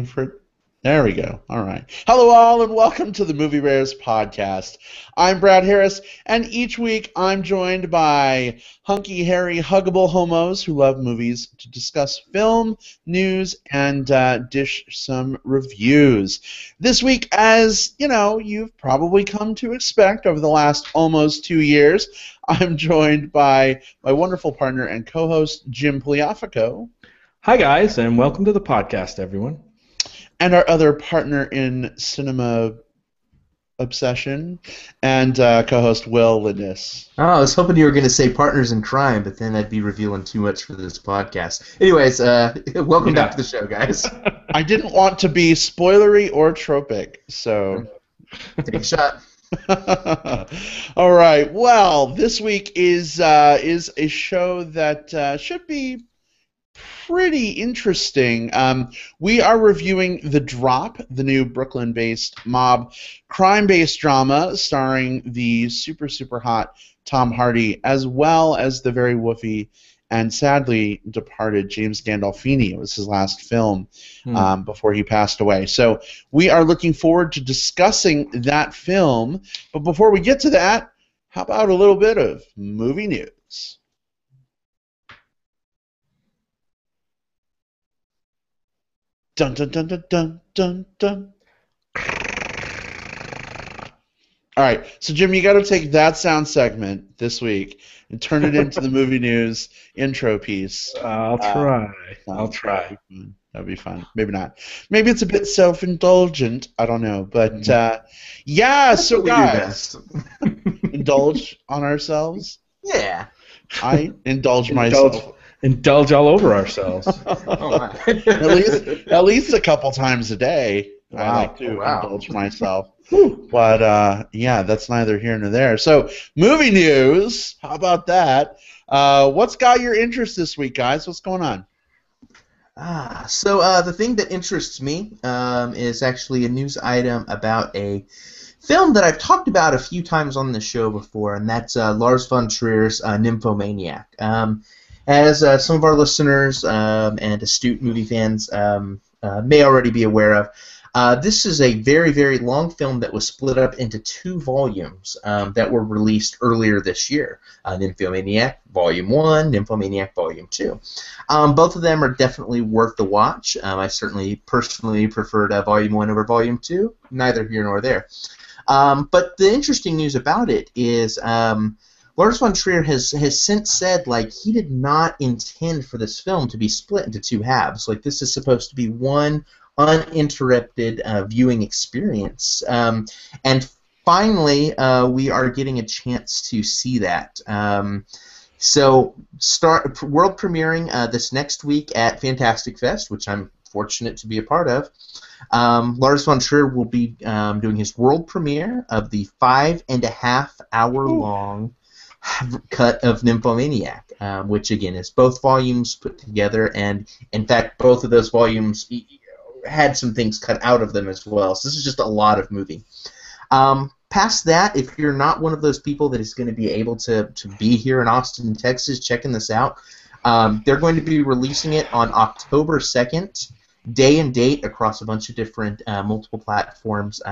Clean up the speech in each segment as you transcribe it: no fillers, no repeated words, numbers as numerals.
For, there we go. All right. Hello, all, and welcome to the Movie Rares podcast. I'm Brad Harris, and each week I'm joined by hunky, hairy, huggable homos who love movies to discuss film, news, and dish some reviews. This week, as you know, you've probably come to expect over the last almost 2 years, I'm joined by my wonderful partner and co-host, Jim Pliafico. Hi, guys, and welcome to the podcast, everyone. And our other partner in cinema obsession and co-host Will Lindis. Oh, I was hoping you were going to say partners in crime, but then I'd be revealing too much for this podcast. Anyways, welcome back to the show, guys. I didn't want to be spoilery or tropic, so take a shot. All right. Well, this week is a show that should be pretty interesting. We are reviewing The Drop, the new Brooklyn-based mob crime-based drama starring the super, super hot Tom Hardy, as well as the very woofy and sadly departed James Gandolfini. It was his last film before he passed away. So we are looking forward to discussing that film. But before we get to that, how about a little bit of movie news? Dun dun dun dun dun dun dun. All right, so Jim, you got to take that sound segment this week and turn it into the movie news intro piece. I'll try. I'll try. That'd be fun. Maybe not. Maybe it's a bit self-indulgent. I don't know, but yeah. So guys, indulge on ourselves. Yeah. I indulge myself. Indulge all over ourselves. Oh, my. At least a couple times a day. Wow. I like to indulge myself. But yeah, that's neither here nor there. So movie news. How about that? What's got your interest this week, guys? What's going on? So the thing that interests me is actually a news item about a film that I've talked about a few times on the show before, and that's Lars von Trier's Nymphomaniac. As some of our listeners and astute movie fans may already be aware of, this is a very, very long film that was split up into 2 volumes that were released earlier this year. Nymphomaniac Volume 1, Nymphomaniac Volume 2. Both of them are definitely worth the watch. I certainly personally preferred Volume 1 over Volume 2, neither here nor there. But the interesting news about it is Lars von Trier has since said, like, he did not intend for this film to be split into 2 halves. Like, this is supposed to be one uninterrupted viewing experience. And finally, we are getting a chance to see that. So, world premiering this next week at Fantastic Fest, which I'm fortunate to be a part of. Lars von Trier will be doing his world premiere of the 5.5-hour long cut of Nymphomaniac, which again is both volumes put together, and in fact both of those volumes had some things cut out of them as well. So this is just a lot of movie. Past that, if you're not one of those people that is going to be able to be here in Austin, Texas, checking this out, they're going to be releasing it on October 2nd. Day and date across a bunch of different multiple platforms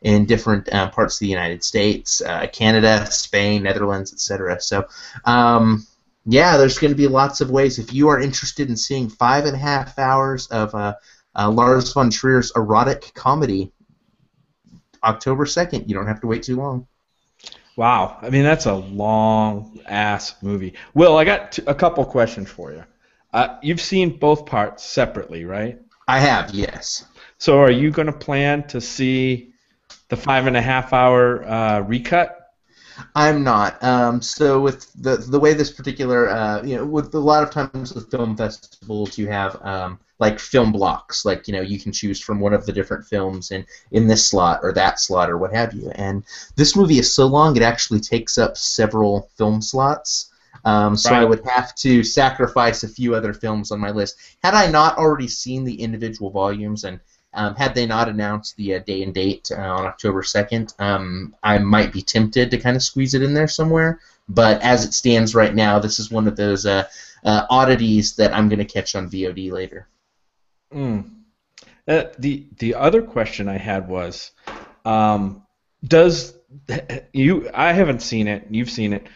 in different parts of the United States, Canada, Spain, Netherlands, etc. So, yeah, there's going to be lots of ways. If you are interested in seeing 5.5 hours of Lars von Trier's erotic comedy, October 2nd, you don't have to wait too long. Wow. I mean, that's a long-ass movie. Will, I got a couple questions for you. You've seen both parts separately, right? I have, yes. So are you going to plan to see the 5.5-hour recut? I'm not. So with the way this particular, with a lot of times with film festivals, you have like film blocks. Like, you can choose from one of the different films in this slot or that slot or what have you. And this movie is so long, it actually takes up several film slots. So I would have to sacrifice a few other films on my list. Had I not already seen the individual volumes, and had they not announced the day and date on October 2nd, I might be tempted to kind of squeeze it in there somewhere. But as it stands right now, this is one of those oddities that I'm going to catch on VOD later. Mm. The other question I had was, does you? I haven't seen it. You've seen it.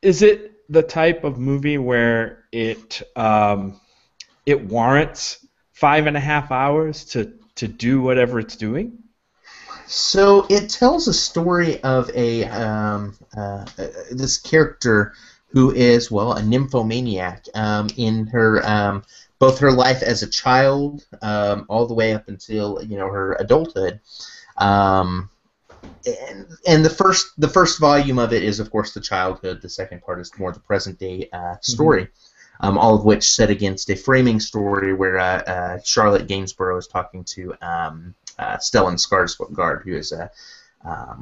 Is it the type of movie where it warrants 5.5 hours to do whatever it's doing? So it tells a story of this character who is, well, a nymphomaniac in her both her life as a child all the way up until her adulthood. Um, and the first volume of it is, of course, the childhood. The second part is more the present day story. All of which set against a framing story where Charlotte Gainsborough is talking to Stellan Skarsgård, who is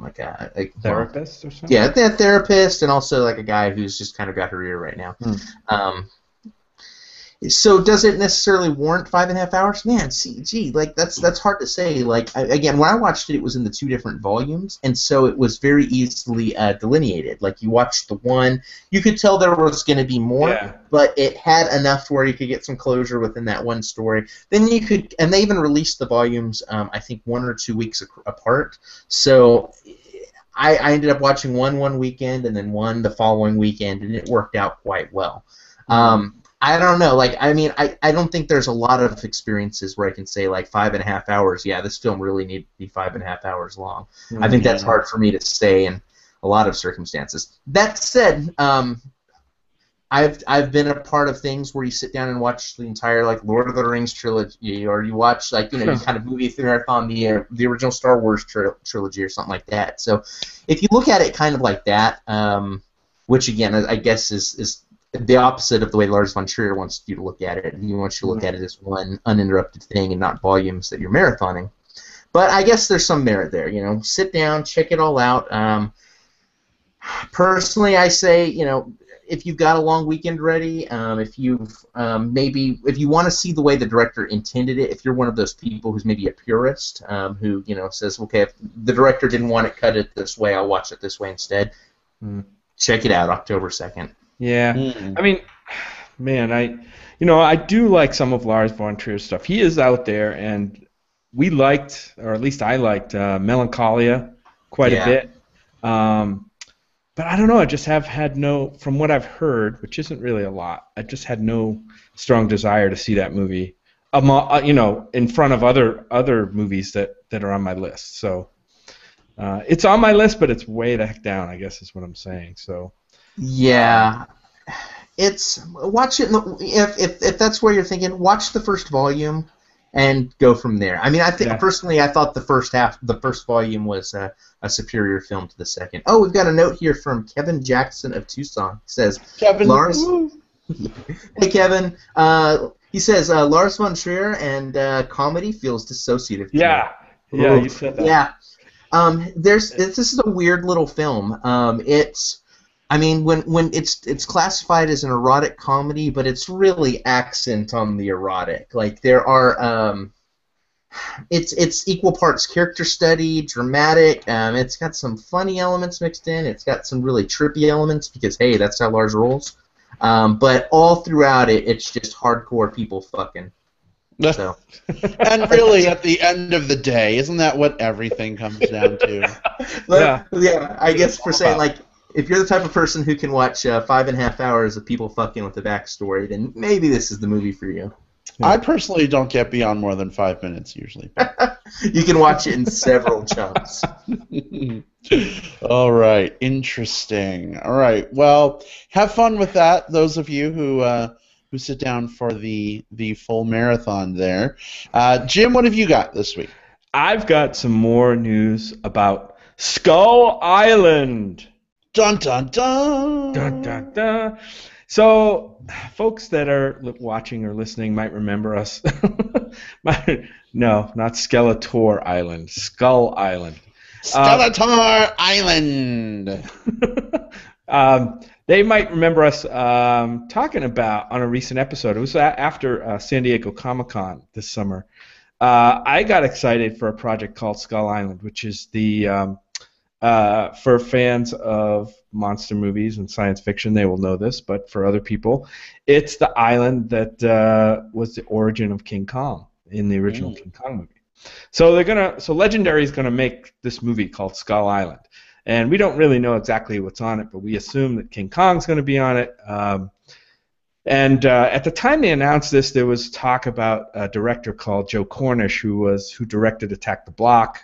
like a Therapist or something? Yeah, a therapist, and also like a guy who's just kind of got her ear right now. So does it necessarily warrant 5.5 hours? Man, gee, like that's hard to say. Like again, when I watched it, it was in the two different volumes, and so it was very easily delineated. Like you watched the one, you could tell there was going to be more, but it had enough where you could get some closure within that one story. Then you could, and they even released the volumes, I think 1 or 2 weeks apart. So I ended up watching one weekend and then one the following weekend, and it worked out quite well. I don't know. Like, I mean, I don't think there's a lot of experiences where I can say, like, 5.5 hours, yeah, this film really needed to be 5.5 hours long. I think that's hard for me to say in a lot of circumstances. That said, I've been a part of things where you sit down and watch the entire, like, Lord of the Rings trilogy, or you watch, like, you kind of movie marathon the original Star Wars trilogy or something like that. So if you look at it kind of like that, which, again, I guess is the opposite of the way Lars von Trier wants you to look at it. He wants you to look at it as one uninterrupted thing and not volumes that you're marathoning. But I guess there's some merit there. Sit down, check it all out. Personally, I say, if you've got a long weekend ready, if you want to see the way the director intended it, if you're one of those people who's maybe a purist, who says, okay, if the director didn't want it cut it this way, I'll watch it this way instead. Check it out, October 2nd. Yeah, I mean, man, I do like some of Lars von Trier's stuff. He is out there, and we liked, or at least I liked, Melancholia quite a bit. But I don't know. I just have had from what I've heard, which isn't really a lot. I just had no strong desire to see that movie, in front of other movies that are on my list. So it's on my list, but it's way the heck down, I guess is what I'm saying. So. Yeah, watch it. If that's where you're thinking, watch the first volume and go from there. I mean, personally, I thought the first volume was a superior film to the second. Oh, we've got a note here from Kevin Jackson of Tucson. He says, Kevin, Lars. Hey, Kevin. He says Lars von Trier and comedy feels dissociative. Yeah, you said that. Yeah. This is a weird little film. I mean, when it's classified as an erotic comedy, but it's really accent on the erotic. Like there are, it's equal parts character study, dramatic. It's got some funny elements mixed in. It's got some really trippy elements because hey, that's how Lars rolls. But all throughout it's just hardcore people fucking. So. And really, at the end of the day, isn't that what everything comes down to? Yeah, I guess for saying like. If you're the type of person who can watch 5.5 hours of people fucking with the backstory, then maybe this is the movie for you. Yeah. I personally don't get beyond more than 5 minutes usually. You can watch it in several chunks. All right, interesting. All right, well, have fun with that. Those of you who sit down for the full marathon there. Jim, what have you got this week? I've got some more news about Skull Island. Dun dun dun! Dun dun dun! So, folks that are watching or listening might remember us. No, not Skeletor Island. Skull Island. Skeletor Island! They might remember us talking about on a recent episode. It was after San Diego Comic-Con this summer. I got excited for a project called Skull Island, which is the... for fans of monster movies and science fiction, they will know this, but for other people, it's the island that was the origin of King Kong. in the original King Kong movie. So Legendary is gonna make this movie called Skull Island, and we don't really know exactly what's on it, but we assume that King Kong's gonna be on it. And at the time they announced this, there was talk about a director called Joe Cornish who directed Attack the Block,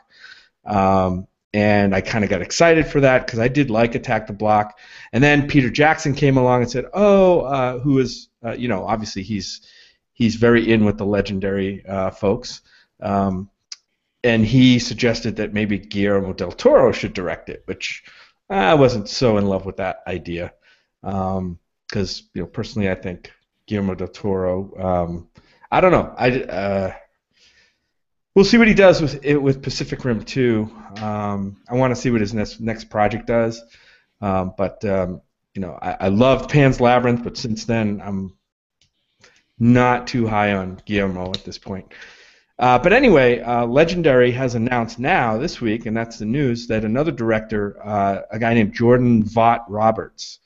and I kind of got excited for that because I did like Attack the Block. And then Peter Jackson came along and said, who is obviously he's very in with the Legendary folks, and he suggested that maybe Guillermo del Toro should direct it, which I wasn't so in love with that idea. Because personally, I think Guillermo del Toro. I don't know. We'll see what he does with Pacific Rim 2. I want to see what his next project does. I loved Pan's Labyrinth, but since then I'm not too high on Guillermo at this point. But anyway, Legendary has announced now this week, and that's the news, that another director, a guy named Jordan Vaught Roberts,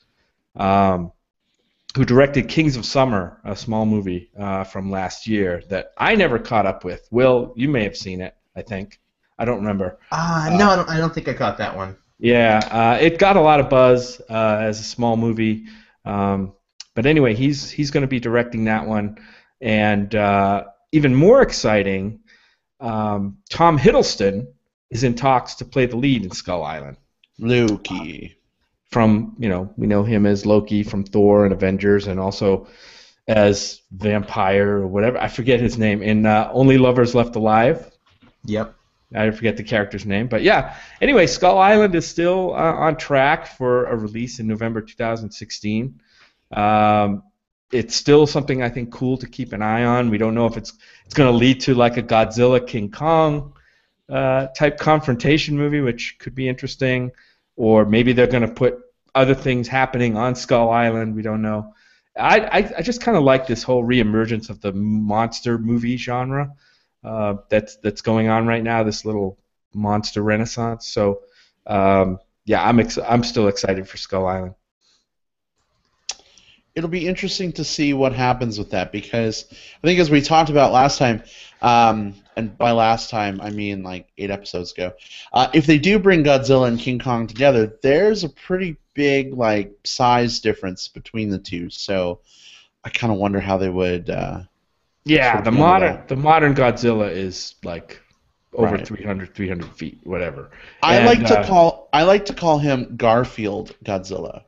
who directed Kings of Summer, a small movie from last year that I never caught up with. Will, you may have seen it, I think. I don't remember. No, I don't think I caught that one. Yeah, it got a lot of buzz as a small movie. But anyway, he's going to be directing that one. And even more exciting, Tom Hiddleston is in talks to play the lead in Skull Island. Loki. From, we know him as Loki from Thor and Avengers, and also as Vampire or whatever. I forget his name. In Only Lovers Left Alive. Yep. I forget the character's name. But yeah, anyway, Skull Island is still on track for a release in November 2016. It's still something I think cool to keep an eye on. We don't know if it's going to lead to like a Godzilla King Kong type confrontation movie, which could be interesting, or maybe they're going to put other things happening on Skull Island. We don't know. I just kind of like this whole reemergence of the monster movie genre that's going on right now. This little monster renaissance. So yeah, I'm still excited for Skull Island. It'll be interesting to see what happens with that, because I think, as we talked about last time, and by last time I mean like 8 episodes ago, if they do bring Godzilla and King Kong together, there's a pretty big like size difference between the two. So I kind of wonder how they would. Yeah, the modern Godzilla is like over 300 feet, whatever. I like to call him Garfield Godzilla.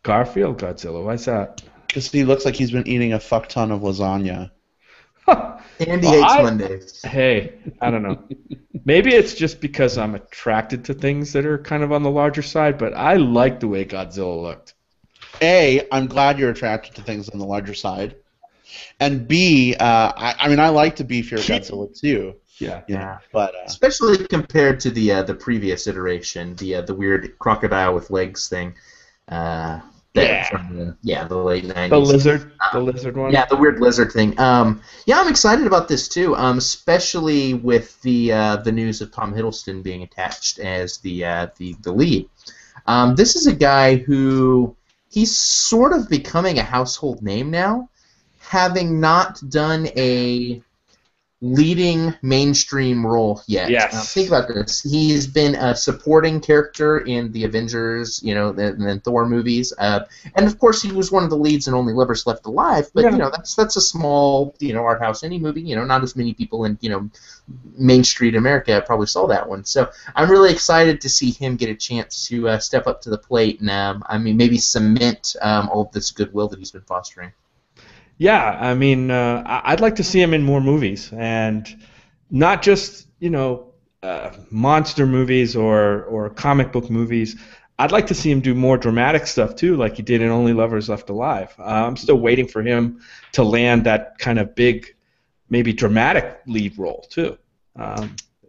Garfield Godzilla, why's that? Because he looks like he's been eating a fuck ton of lasagna. And he hates Mondays. Hey, I don't know. Maybe it's just because I'm attracted to things that are kind of on the larger side, but I like the way Godzilla looked. A, I'm glad you're attracted to things on the larger side. And B, I mean, I like the beefier Godzilla too. Yeah. But especially compared to the previous iteration, the weird crocodile with legs thing. From the late 90s. The lizard one. Yeah, the weird lizard thing. Yeah, I'm excited about this too. Especially with the news of Tom Hiddleston being attached as the lead. This is a guy who he's sort of becoming a household name now, having not done a leading mainstream role yet. Yes. Think about this. He's been a supporting character in the Avengers, and then Thor movies, and of course he was one of the leads in Only Lovers Left Alive. But that's a small art house indie movie. Not as many people in Main Street America probably saw that one. So I'm really excited to see him get a chance to step up to the plate and maybe cement all of this goodwill that he's been fostering. Yeah, I mean, I'd like to see him in more movies, and not just monster movies or comic book movies. I'd like to see him do more dramatic stuff too, like he did in Only Lovers Left Alive. I'm still waiting for him to land that kind of big, maybe dramatic lead role too.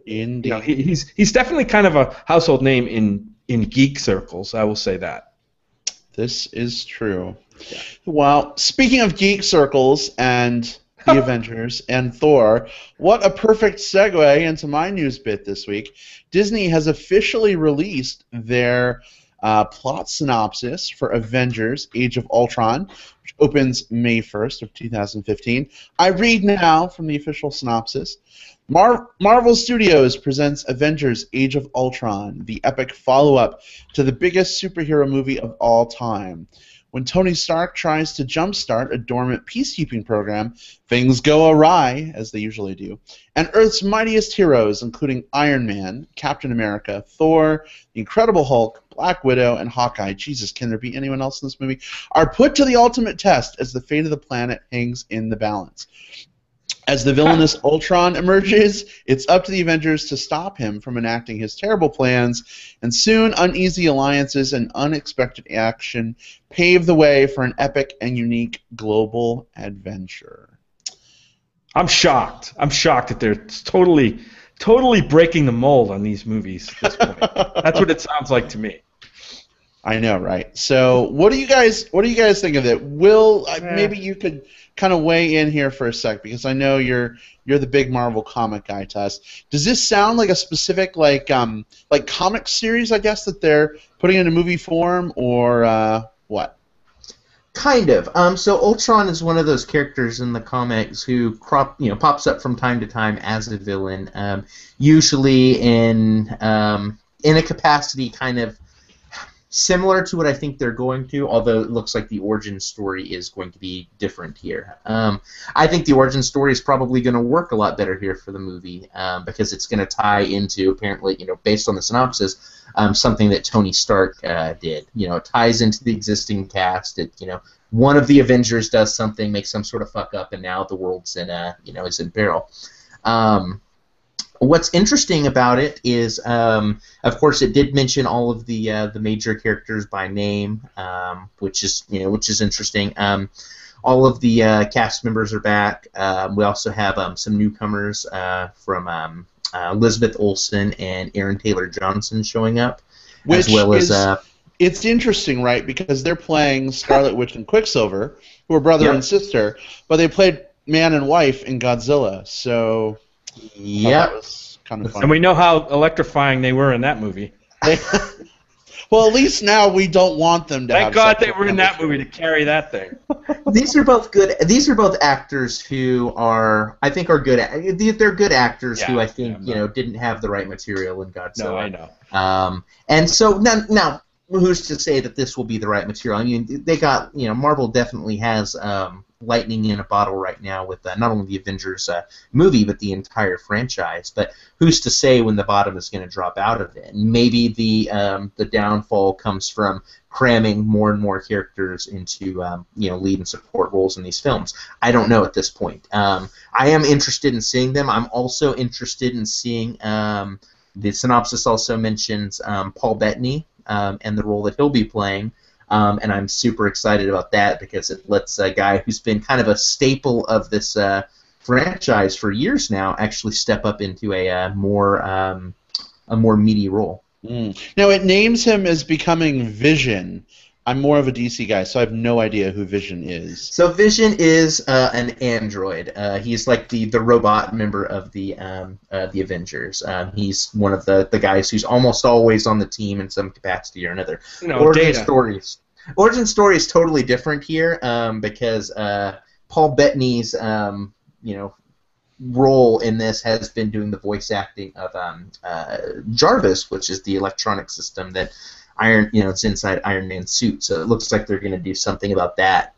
Indeed. He's definitely kind of a household name in geek circles. I will say that. This is true. Yeah. Well, speaking of geek circles and the Avengers and Thor, what a perfect segue into my news bit this week. Disney has officially released their plot synopsis for Avengers: Age of Ultron, which opens May 1st of 2015. I read now from the official synopsis. Marvel Studios presents Avengers: Age of Ultron, the epic follow-up to the biggest superhero movie of all time. When Tony Stark tries to jumpstart a dormant peacekeeping program, things go awry, as they usually do, and Earth's mightiest heroes, including Iron Man, Captain America, Thor, the Incredible Hulk, Black Widow, and Hawkeye — Jesus, can there be anyone else in this movie — are put to the ultimate test as the fate of the planet hangs in the balance. As the villainous Ultron emerges, it's up to the Avengers to stop him from enacting his terrible plans, and soon uneasy alliances and unexpected action pave the way for an epic and unique global adventure. I'm shocked. I'm shocked that they're totally breaking the mold on these movies at this point. That's what it sounds like to me. I know, right? So, what do you guys think of it? Maybe you could kind of weigh in here for a sec, because I know you're the big Marvel comic guy, Tess. Does this sound like a specific like comic series, I guess, that they're putting into movie form, or what? Kind of. So Ultron is one of those characters in the comics who pops up from time to time as a villain, usually in a capacity kind of similar to what I think they're going to, although it looks like the origin story is going to be different here. I think the origin story is probably going to work a lot better here for the movie, because it's going to tie into, apparently, based on the synopsis, something that Tony Stark did. It ties into the existing cast. One of the Avengers does something, makes some sort of fuck up, and now the world's is in peril. What's interesting about it is, of course, it did mention all of the major characters by name, which is interesting. All of the cast members are back. We also have some newcomers from Elizabeth Olsen and Aaron Taylor Johnson showing up, as well as. It's interesting, right? Because they're playing Scarlet Witch and Quicksilver, who are brother and sister, but they played man and wife in Godzilla. So. Yeah, that was kind of fun. And we know how electrifying they were in that movie. Well, at least now we don't want them to. Thank God they were in that movie to carry that thing. These are both good. These are both actors who are good. They're good actors who I think didn't have the right material in Godzilla. No, I know. And so now, who's to say that this will be the right material? I mean, they got Marvel definitely has. Lightning in a bottle right now with not only the Avengers movie, but the entire franchise. But who's to say when the bottom is going to drop out of it? And maybe the downfall comes from cramming more and more characters into lead and support roles in these films. I don't know at this point. I am interested in seeing them. I'm also interested in seeing. The synopsis also mentions Paul Bettany and the role that he'll be playing. And I'm super excited about that because it lets a guy who's been kind of a staple of this franchise for years now actually step up into a more meaty role. Now it names him as becoming Vision. I'm more of a DC guy, so I have no idea who Vision is. So Vision is an android. He's like the robot member of the Avengers. He's one of the guys who's almost always on the team in some capacity or another. Origin story is totally different here because Paul Bettany's role in this has been doing the voice acting of Jarvis, which is the electronic system that it's inside Iron Man's suit. So it looks like they're going to do something about that,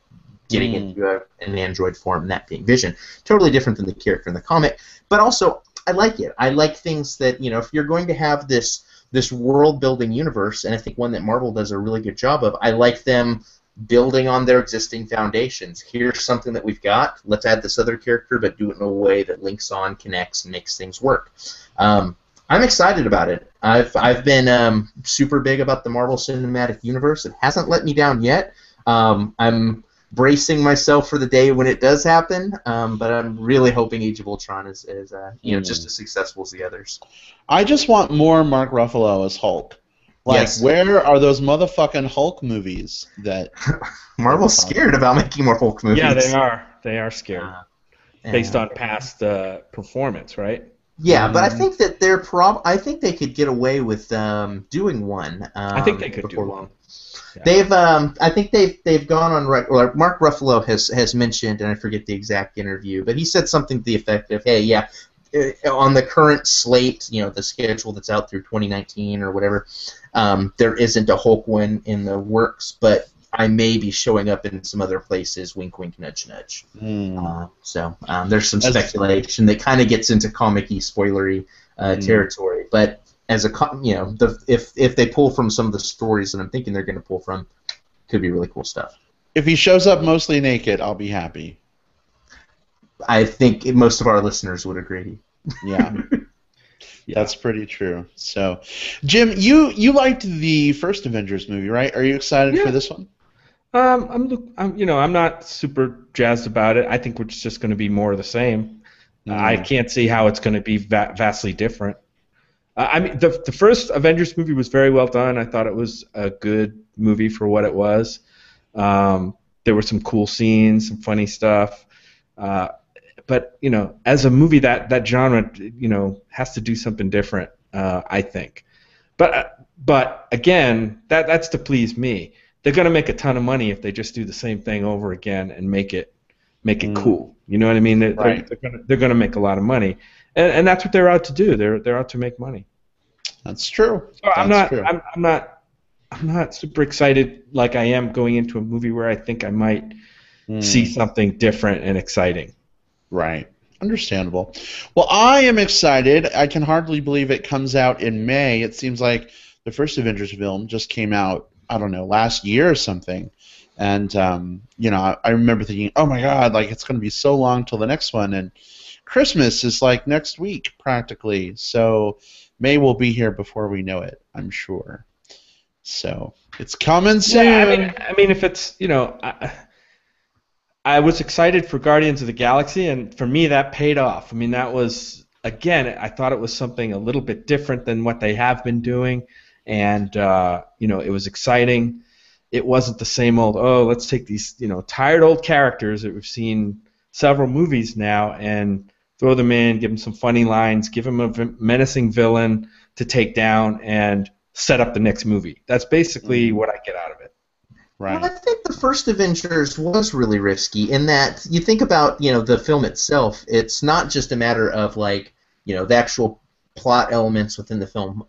getting into an android form, and that being Vision. Totally different than the character in the comic, but also I like it. I like things that if you're going to have this world-building universe, and I think one that Marvel does a really good job of, I like them building on their existing foundations. Here's something that we've got. Let's add this other character, but do it in a way that links on, connects, and makes things work. I'm excited about it. I've been super big about the Marvel Cinematic Universe. It hasn't let me down yet. I'm bracing myself for the day when it does happen, but I'm really hoping Age of Ultron is just as successful as the others. I just want more Mark Ruffalo as Hulk. Yes. Where are those motherfucking Hulk movies that Marvel's scared about making more Hulk movies? Yeah, they are. They are scared. Based on past performance, right? Yeah, but I think that I think they could get away with doing one. I think they could do before one. long. Yeah. I think they've gone on record. Or Mark Ruffalo has mentioned, and I forget the exact interview, but he said something to the effect of, "Hey, yeah, on the current slate, the schedule that's out through 2019 or whatever, there isn't a Hulk one in the works, but I may be showing up in some other places. Wink, wink, nudge, nudge." So there's some speculation that kind of gets into comic-y, spoilery territory, but as if they pull from some of the stories that I'm thinking they're going to pull from, could be really cool stuff. If he shows up mostly naked, I'll be happy. I think most of our listeners would agree. Yeah. That's pretty true. So, Jim, you liked the first Avengers movie, right? Are you excited for this one? I'm not super jazzed about it. I think it's just going to be more of the same. I can't see how it's going to be vastly different. I mean, the first Avengers movie was very well done. I thought it was a good movie for what it was. There were some cool scenes, some funny stuff. But as a movie, that genre, has to do something different. I think. But again, that's to please me. They're gonna make a ton of money if they just do the same thing over again and make it cool. You know what I mean? They're gonna make a lot of money, and that's what they're out to do. They're out to make money. That's true. So I'm not super excited like I am going into a movie where I think I might see something different and exciting. Right. Understandable. Well, I am excited. I can hardly believe it comes out in May. It seems like the first Avengers film just came out, I don't know, last year or something. And, I remember thinking, oh, my God, like it's going to be so long till the next one. And Christmas is like next week practically. So May will be here before we know it, I'm sure. So it's coming soon. Yeah, I mean, if it's, I was excited for Guardians of the Galaxy, and for me that paid off. I mean, that was, again, I thought it was something a little bit different than what they have been doing, and it was exciting. It wasn't the same old, let's take these tired old characters that we've seen several movies now and throw them in, give them some funny lines, give them a menacing villain to take down, and set up the next movie. That's basically what I get out of it. Right. Well, I think the first Avengers was really risky in that you think about, the film itself, it's not just a matter of the actual plot elements within the film,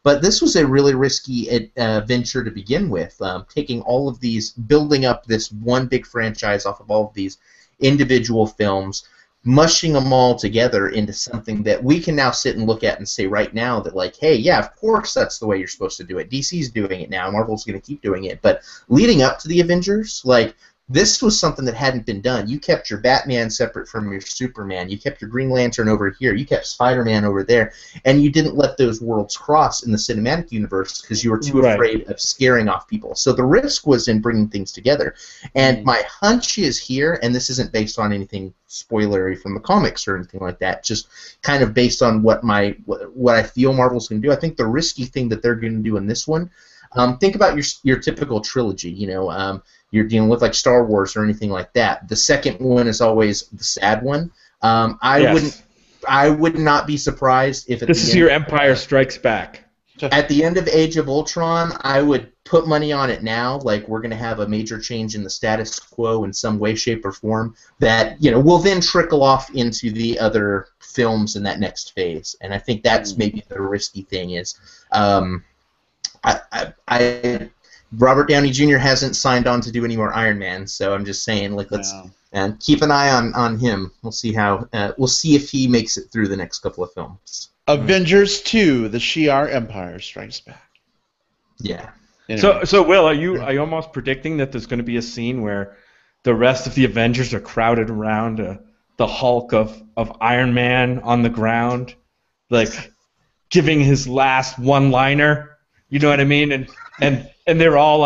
but this was a really risky venture to begin with, taking all of these, building up this one big franchise off of all of these individual films, mushing them all together into something that we can now sit and look at and say right now that hey, yeah, of course that's the way you're supposed to do it. DC's doing it now. Marvel's going to keep doing it. But leading up to the Avengers, this was something that hadn't been done. You kept your Batman separate from your Superman. You kept your Green Lantern over here. You kept Spider-Man over there. And you didn't let those worlds cross in the cinematic universe because you were too afraid of scaring off people. So the risk was in bringing things together. And my hunch is here, and this isn't based on anything spoilery from the comics or anything like that, just kind of based on what I feel Marvel's going to do. I think the risky thing that they're going to do in this one, think about your typical trilogy, you're dealing with Star Wars or anything like that. The second one is always the sad one. I would not be surprised if this is your Empire Strikes Back. At the end of Age of Ultron, I would put money on it now. We're going to have a major change in the status quo in some way, shape, or form that will then trickle off into the other films in that next phase. And I think that's maybe the risky thing is. Robert Downey Jr. hasn't signed on to do any more Iron Man, so I'm just saying, let's keep an eye on him. We'll see if he makes it through the next couple of films. Avengers 2: The Shi'ar Empire Strikes Back. Yeah. Anyway. So Will, are you almost predicting that there's going to be a scene where the rest of the Avengers are crowded around the Hulk of Iron Man on the ground, giving his last one-liner? You know what I mean? And they're all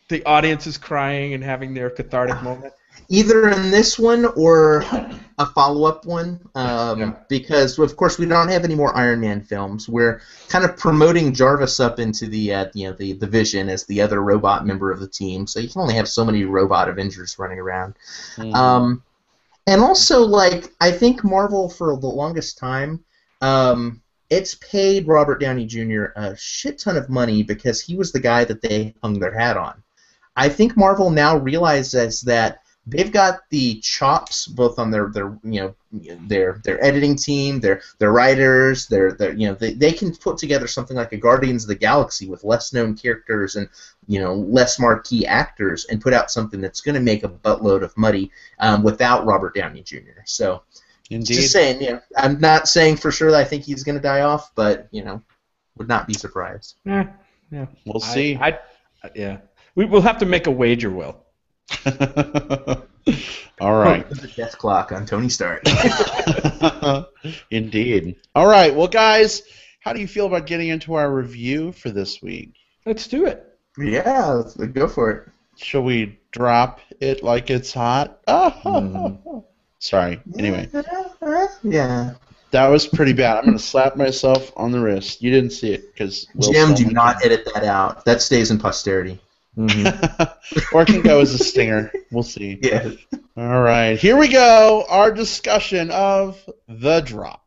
the audience is crying and having their cathartic moment. Either in this one or a follow-up one, because of course we don't have any more Iron Man films. We're kind of promoting Jarvis up into the Vision as the other robot member of the team. So you can only have so many robot Avengers running around. And also, like, I think Marvel for the longest time, it's paid Robert Downey Jr. a shit ton of money because he was the guy that they hung their hat on. I think Marvel now realizes that they've got the chops both on their editing team, their writers, they can put together something like a Guardians of the Galaxy with less known characters and less marquee actors and put out something that's going to make a buttload of money without Robert Downey Jr. So, Indeed. just saying, I'm not saying for sure that I think he's going to die off, but would not be surprised. Yeah. We'll see. Yeah. We'll have to make a wager, Will. All right. The death clock on Tony Stark. Indeed. All right. Well, guys, how do you feel about getting into our review for this week? Let's do it. Yeah, let's go for it. Shall we drop it like it's hot? Sorry. Anyway. Yeah. That was pretty bad. I'm going to slap myself on the wrist. You didn't see it because Jim, do not edit that out. That stays in posterity. Or it can go as a stinger. We'll see. Yeah. All right. Here we go. Our discussion of The Drop.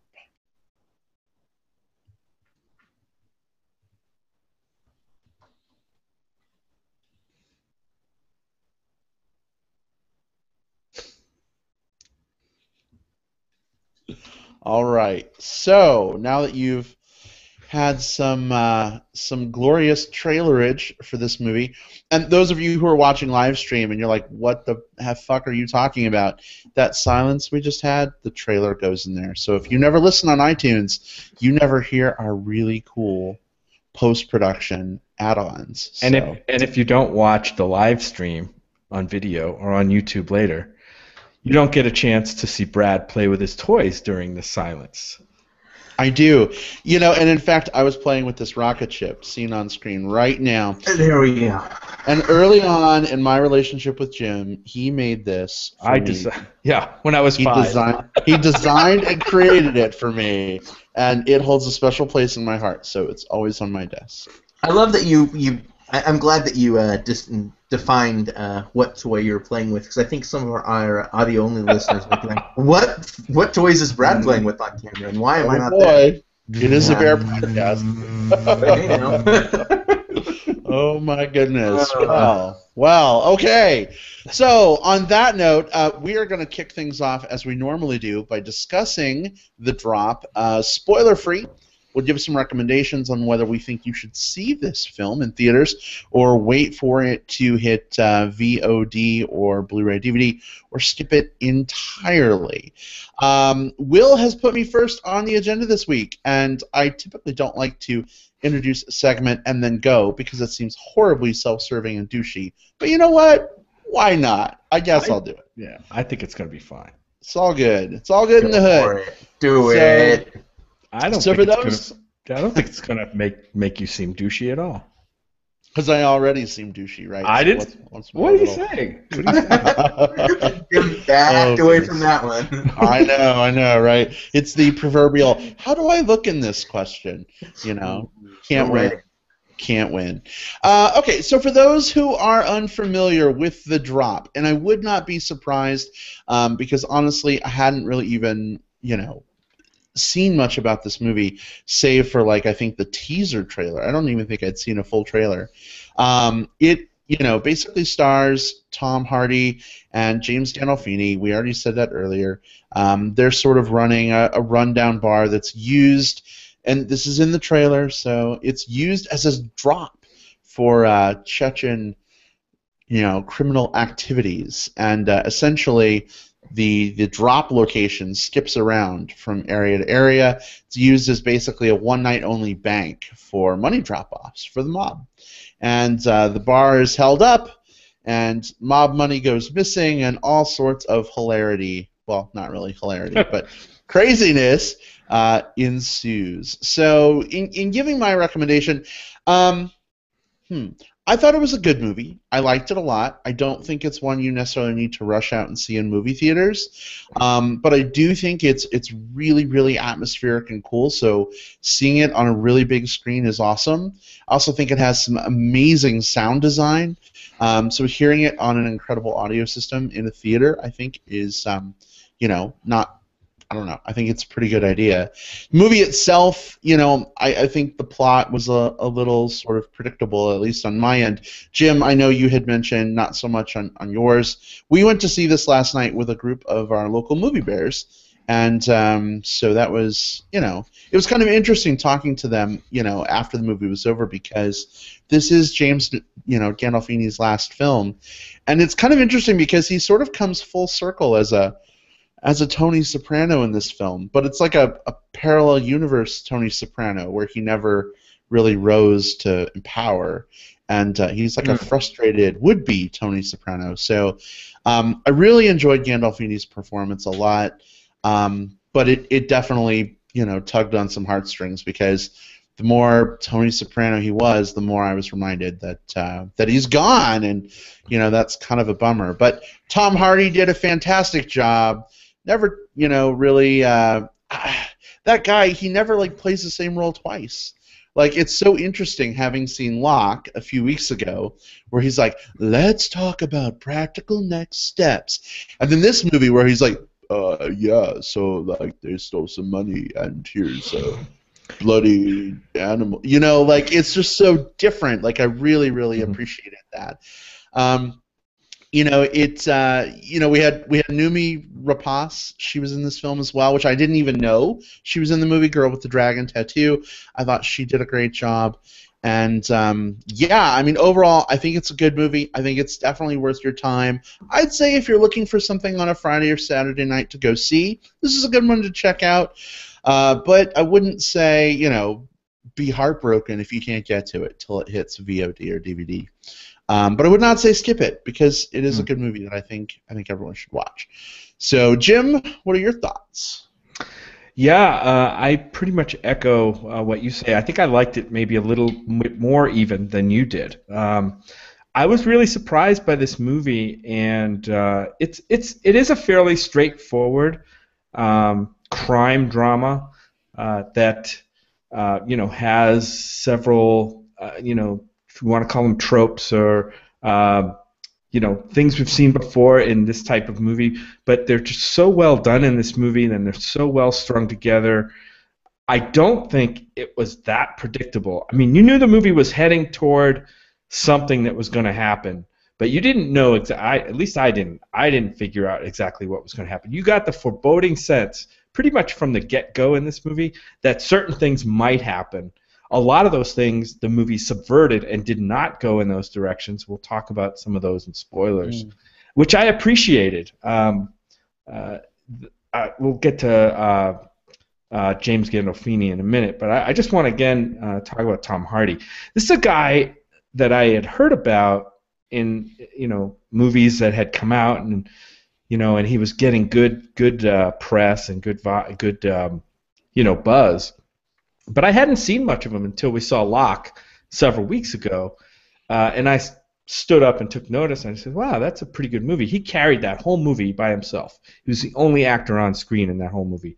All right. So now that you've had some glorious trailerage for this movie, and those of you who are watching live stream and you're like, "What the fuck are you talking about?" That silence we just had, the trailer goes in there. So if you never listen on iTunes, you never hear our really cool post-production add-ons. And if you don't watch the live stream on video or on YouTube later, you don't get a chance to see Brad play with his toys during the silence. I do. And in fact, I was playing with this rocket ship seen on screen right now. There we go. And early on in my relationship with Jim, he made this for me. When I was 5. He designed and created it for me, and it holds a special place in my heart, so it's always on my desk. I love that I'm glad that you defined what toy you were playing with, because I think some of our audio-only listeners might be like, what toys is Brad playing with on camera, and why am I not there? It is a bear podcast. Oh my goodness. Well, okay. So on that note, we are going to kick things off as we normally do by discussing The Drop, spoiler-free. We'll give some recommendations on whether we think you should see this film in theaters or wait for it to hit VOD or Blu-ray DVD or skip it entirely. Will has put me first on the agenda this week, and I typically don't like to introduce a segment and then go because it seems horribly self-serving and douchey. But you know what? Why not? I guess I'll do it. Yeah, I think it's going to be fine. It's all good. It's all good in the hood. Do it. I don't think it's gonna make you seem douchey at all. Because I already seem douchey, right? I did. What are you saying? Get back away from that one. I know, right? It's the proverbial, how do I look in this question? Can't win. Okay, so for those who are unfamiliar with The Drop, and I would not be surprised because honestly, I hadn't really even, seen much about this movie, save for I think the teaser trailer. I don't even think I'd seen a full trailer. It basically stars Tom Hardy and James Gandolfini. We already said that earlier. They're sort of running a rundown bar that's used, and this is in the trailer, so it's used as a drop for Chechen, criminal activities, and essentially the drop location skips around from area to area. It's used as basically a one-night-only bank for money drop-offs for the mob. And the bar is held up, and mob money goes missing, and all sorts of hilarity, well, not really hilarity, but craziness ensues. So in giving my recommendation, I thought it was a good movie. I liked it a lot. I don't think it's one you necessarily need to rush out and see in movie theaters, but I do think it's really, really atmospheric and cool, so seeing it on a really big screen is awesome. I also think it has some amazing sound design, so hearing it on an incredible audio system in a theater, I think, is not. I don't know. I think it's a pretty good idea. The movie itself, I think the plot was a little sort of predictable, at least on my end. Jim, I know you had mentioned not so much on yours. We went to see this last night with a group of our local movie bears, and so that was, it was kind of interesting talking to them, after the movie was over, because this is James, Gandolfini's last film, and it's kind of interesting because he sort of comes full circle as a Tony Soprano in this film, but it's like a parallel universe Tony Soprano where he never really rose to power, and he's like a frustrated would-be Tony Soprano. So I really enjoyed Gandolfini's performance a lot, but it definitely tugged on some heartstrings, because the more Tony Soprano he was, the more I was reminded that he's gone, and that's kind of a bummer. But Tom Hardy did a fantastic job. Never, really, that guy, he never, plays the same role twice. It's so interesting having seen Locke a few weeks ago, where he's like, let's talk about practical next steps. And then this movie where he's like, yeah, so, they stole some money, and here's a bloody animal. It's just so different. I really, really appreciated that. We had Numi Rapace. She was in this film as well, which I didn't even know she was in the movie. Girl with the Dragon Tattoo. I thought she did a great job. And overall, I think it's a good movie. I think it's definitely worth your time. I'd say if you're looking for something on a Friday or Saturday night to go see, this is a good one to check out. But I wouldn't say, be heartbroken if you can't get to it till it hits VOD or DVD. But I would not say skip it, because it is a good movie that I think everyone should watch. So, Jim, what are your thoughts? Yeah, I pretty much echo what you say. I think I liked it maybe a little bit more even than you did. I was really surprised by this movie, and it is a fairly straightforward crime drama that has several if you want to call them tropes or things we've seen before in this type of movie, but they're just so well done in this movie, and they're so well strung together. I don't think it was that predictable. I mean, you knew the movie was heading toward something that was going to happen, but you didn't know at least I didn't. I didn't figure out exactly what was going to happen. You got the foreboding sense pretty much from the get-go in this movie that certain things might happen. A lot of those things the movie subverted and did not go in those directions. We'll talk about some of those in spoilers, which I appreciated. We'll get to James Gandolfini in a minute, but I just want to again talk about Tom Hardy. This is a guy that I had heard about in movies that had come out, and and he was getting good press and good buzz. But I hadn't seen much of him until we saw Locke several weeks ago, and I stood up and took notice, and I said, wow, that's a pretty good movie. He carried that whole movie by himself. He was the only actor on screen in that whole movie.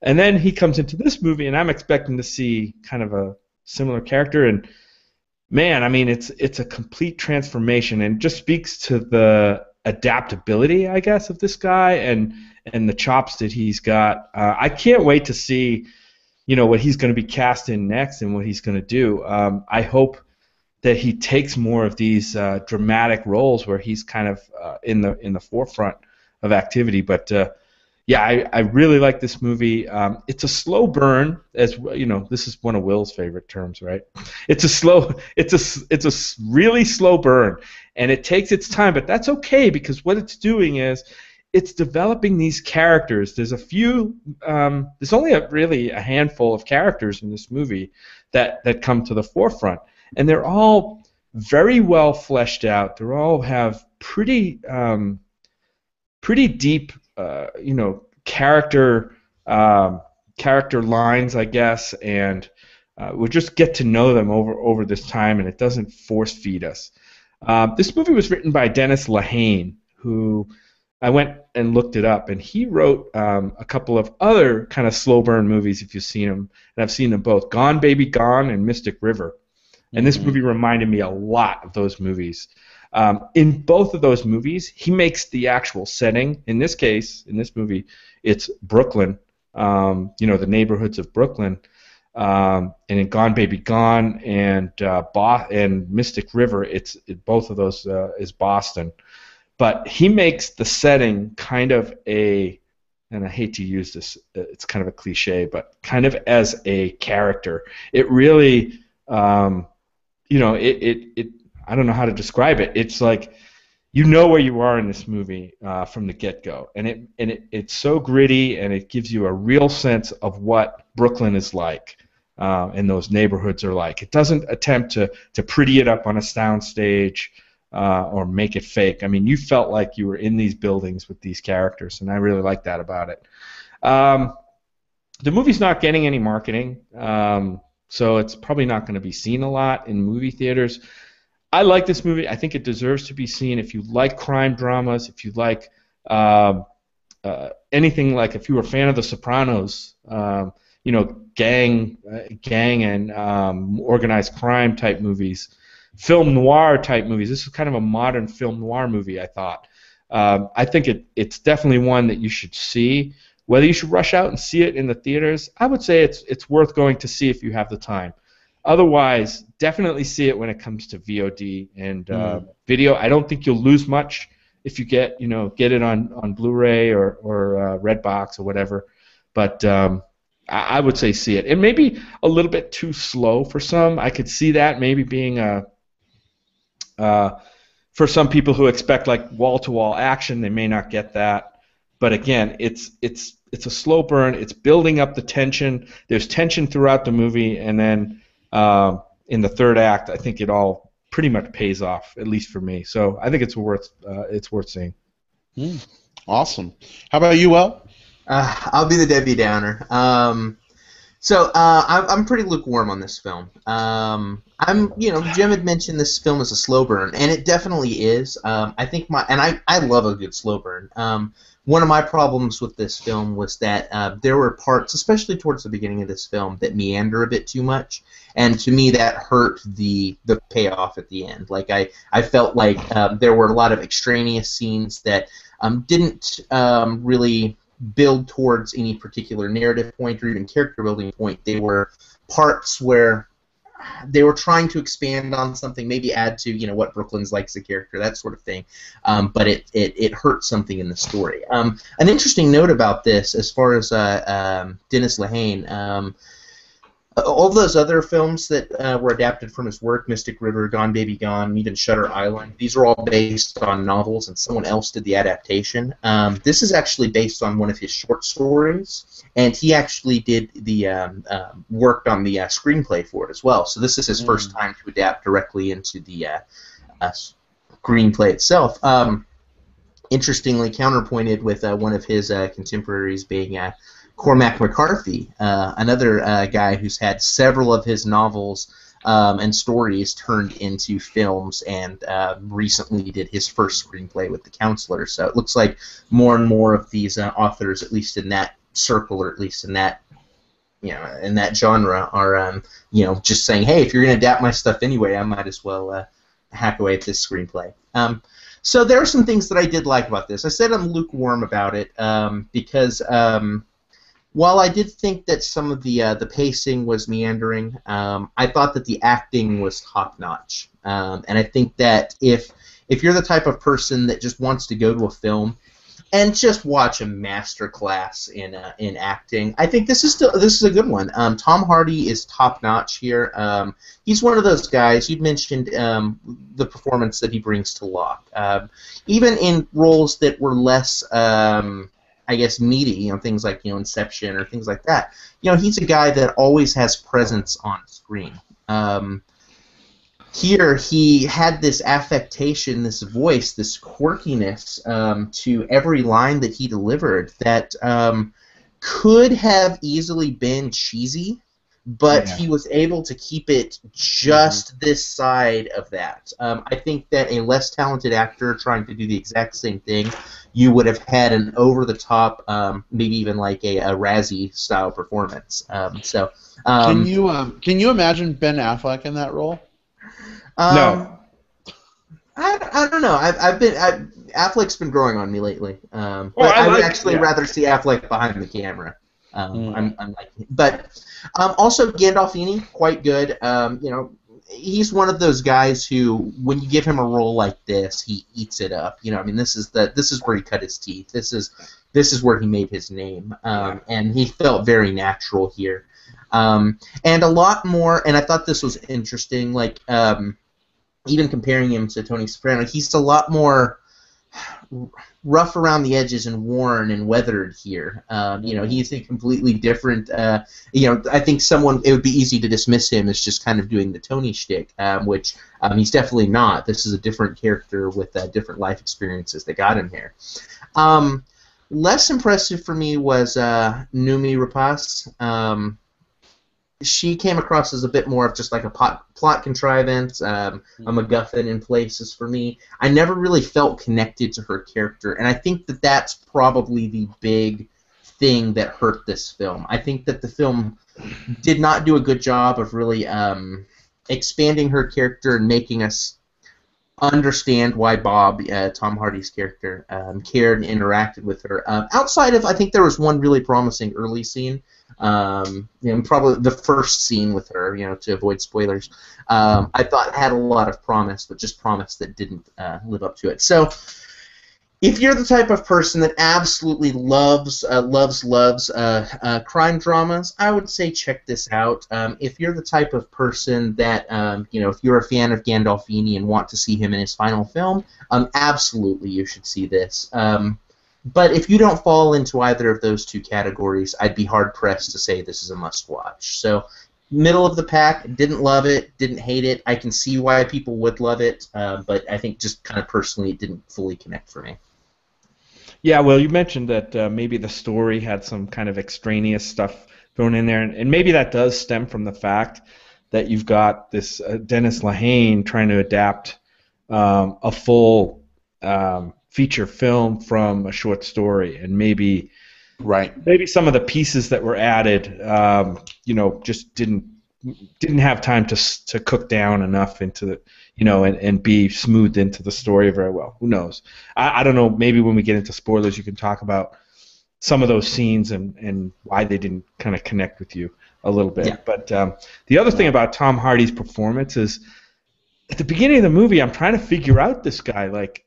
And then he comes into this movie, and I'm expecting to see kind of a similar character, and man, I mean, it's a complete transformation, and just speaks to the adaptability, I guess, of this guy and the chops that he's got. I can't wait to see what he's going to be cast in next and what he's going to do. I hope that he takes more of these dramatic roles where he's kind of in the forefront of activity. But yeah, I really like this movie. It's a slow burn, as this is one of Will's favorite terms, right? It's a really slow burn, and it takes its time. But that's okay, because what it's doing is it's developing these characters. There's there's only really a handful of characters in this movie that come to the forefront, and they're all very well fleshed out. They all have pretty deep, character lines, I guess, and we'll just get to know them over this time, and it doesn't force feed us. This movie was written by Dennis Lehane, who I went and looked it up, and he wrote a couple of other kind of slow burn movies, if you've seen them, and I've seen them both, Gone Baby Gone and Mystic River. And this movie reminded me a lot of those movies. In both of those movies, he makes the actual setting. In this case, in this movie, it's Brooklyn. The neighborhoods of Brooklyn. And in Gone Baby Gone and Mystic River, both of those is Boston. But he makes the setting kind of and I hate to use this, it's kind of a cliche, but kind of as a character. It really, I don't know how to describe it. It's like you know where you are in this movie from the get-go, and it's so gritty, and it gives you a real sense of what Brooklyn is like, and those neighborhoods are like. It doesn't attempt to pretty it up on a soundstage or make it fake. I mean, you felt like you were in these buildings with these characters, and I really like that about it. The movie's not getting any marketing, so it's probably not going to be seen a lot in movie theaters. I like this movie. I think it deserves to be seen. If you like crime dramas, if you like anything, like if you were a fan of The Sopranos, gang and organized crime type movies, film noir type movies. This is kind of a modern film noir movie, I thought. I think it's definitely one that you should see. Whether you should rush out and see it in the theaters, I would say it's worth going to see if you have the time. Otherwise, definitely see it when it comes to VOD and video. I don't think you'll lose much if you get it on Blu-ray or Redbox or whatever. But I would say see it. It may be a little bit too slow for some. I could see that maybe being for some people who expect like wall-to-wall action, they may not get that. But again, it's a slow burn. It's building up the tension. There's tension throughout the movie, and then in the third act, I think it all pretty much pays off, at least for me. So I think it's worth seeing. Awesome. How about you, El? I'll be the Debbie Downer. I'm pretty lukewarm on this film. Jim had mentioned this film is a slow burn, and it definitely is. I think I love a good slow burn. One of my problems with this film was that there were parts, especially towards the beginning of this film, that meander a bit too much, and to me that hurt the payoff at the end. Like I felt like there were a lot of extraneous scenes that didn't really build towards any particular narrative point or even character building point. They were parts where they were trying to expand on something, maybe add to what Brooklyn's like as a character, that sort of thing. But it hurt something in the story. An interesting note about this, as far as Dennis Lehane, all those other films that were adapted from his work, Mystic River, Gone Baby Gone, even Shutter Island, these are all based on novels, and someone else did the adaptation. This is actually based on one of his short stories, and he actually did the worked on the screenplay for it as well. So this is his first time to adapt directly into the screenplay itself. Interestingly counterpointed with one of his contemporaries being Cormac McCarthy, another guy who's had several of his novels and stories turned into films, and recently did his first screenplay with The Counselor. So it looks like more and more of these authors, at least in that circle, or at least in that in that genre, are just saying, hey, if you're going to adapt my stuff anyway, I might as well hack away at this screenplay. So there are some things that I did like about this. I said I'm lukewarm about it because while I did think that some of the pacing was meandering, I thought that the acting was top-notch. And I think that if you're the type of person that just wants to go to a film and just watch a masterclass in acting, I think this is a good one. Tom Hardy is top-notch here. He's one of those guys. You'd mentioned the performance that he brings to Locke. Even in roles that were less I guess meaty, things like Inception or things like that. He's a guy that always has presence on screen. Here he had this affectation, this voice, this quirkiness to every line that he delivered that could have easily been cheesy, but he was able to keep it just this side of that. I think that a less talented actor trying to do the exact same thing, you would have had an over-the-top, maybe even like a Razzie-style performance. Can you imagine Ben Affleck in that role? No. I don't know. Affleck's been growing on me lately. Oh, But I would like, actually yeah. rather see Affleck behind the camera. Mm. I'm like, but also Gandolfini, quite good. He's one of those guys who, when you give him a role like this, he eats it up. I mean, this is where he cut his teeth. This is where he made his name. And he felt very natural here. And a lot more. And I thought this was interesting. Like, even comparing him to Tony Soprano, he's a lot more rough around the edges and worn and weathered here. He's a completely different. I think it would be easy to dismiss him as just kind of doing the Tony shtick, which he's definitely not. This is a different character with different life experiences that got him here. Less impressive for me was Noomi Rapace. She came across as a bit more of just like a plot contrivance, a MacGuffin in places for me. I never really felt connected to her character, and I think that that's probably the big thing that hurt this film. I think that the film did not do a good job of really expanding her character and making us understand why Bob, Tom Hardy's character, cared and interacted with her. Outside of, I think there was one really promising early scene. Probably the first scene with her, to avoid spoilers, I thought had a lot of promise, but just promise that didn't live up to it. So, if you're the type of person that absolutely loves crime dramas, I would say check this out. If you're the type of person that, if you're a fan of Gandolfini and want to see him in his final film, absolutely you should see this. But if you don't fall into either of those two categories, I'd be hard-pressed to say this is a must-watch. So, middle of the pack, didn't love it, didn't hate it. I can see why people would love it, but I think just kind of personally it didn't fully connect for me. Yeah, well, you mentioned that maybe the story had some kind of extraneous stuff thrown in there, and maybe that does stem from the fact that you've got this Dennis Lehane trying to adapt a full feature film from a short story, and maybe some of the pieces that were added, just didn't have time to cook down enough into the, and be smoothed into the story very well. Who knows? I don't know. Maybe when we get into spoilers, you can talk about some of those scenes and why they didn't kind of connect with you a little bit. Yeah. But the other thing about Tom Hardy's performance is, at the beginning of the movie, I'm trying to figure out this guy. Like,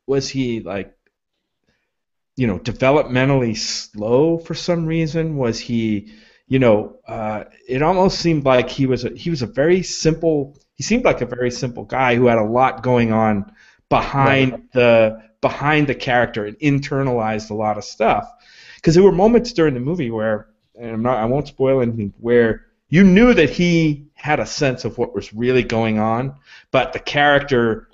was he like, developmentally slow for some reason? Was he, it almost seemed like he seemed like a very simple guy who had a lot going on behind the character and internalized a lot of stuff. Because there were moments during the movie where, and I won't spoil anything, where you knew that he had a sense of what was really going on, but the character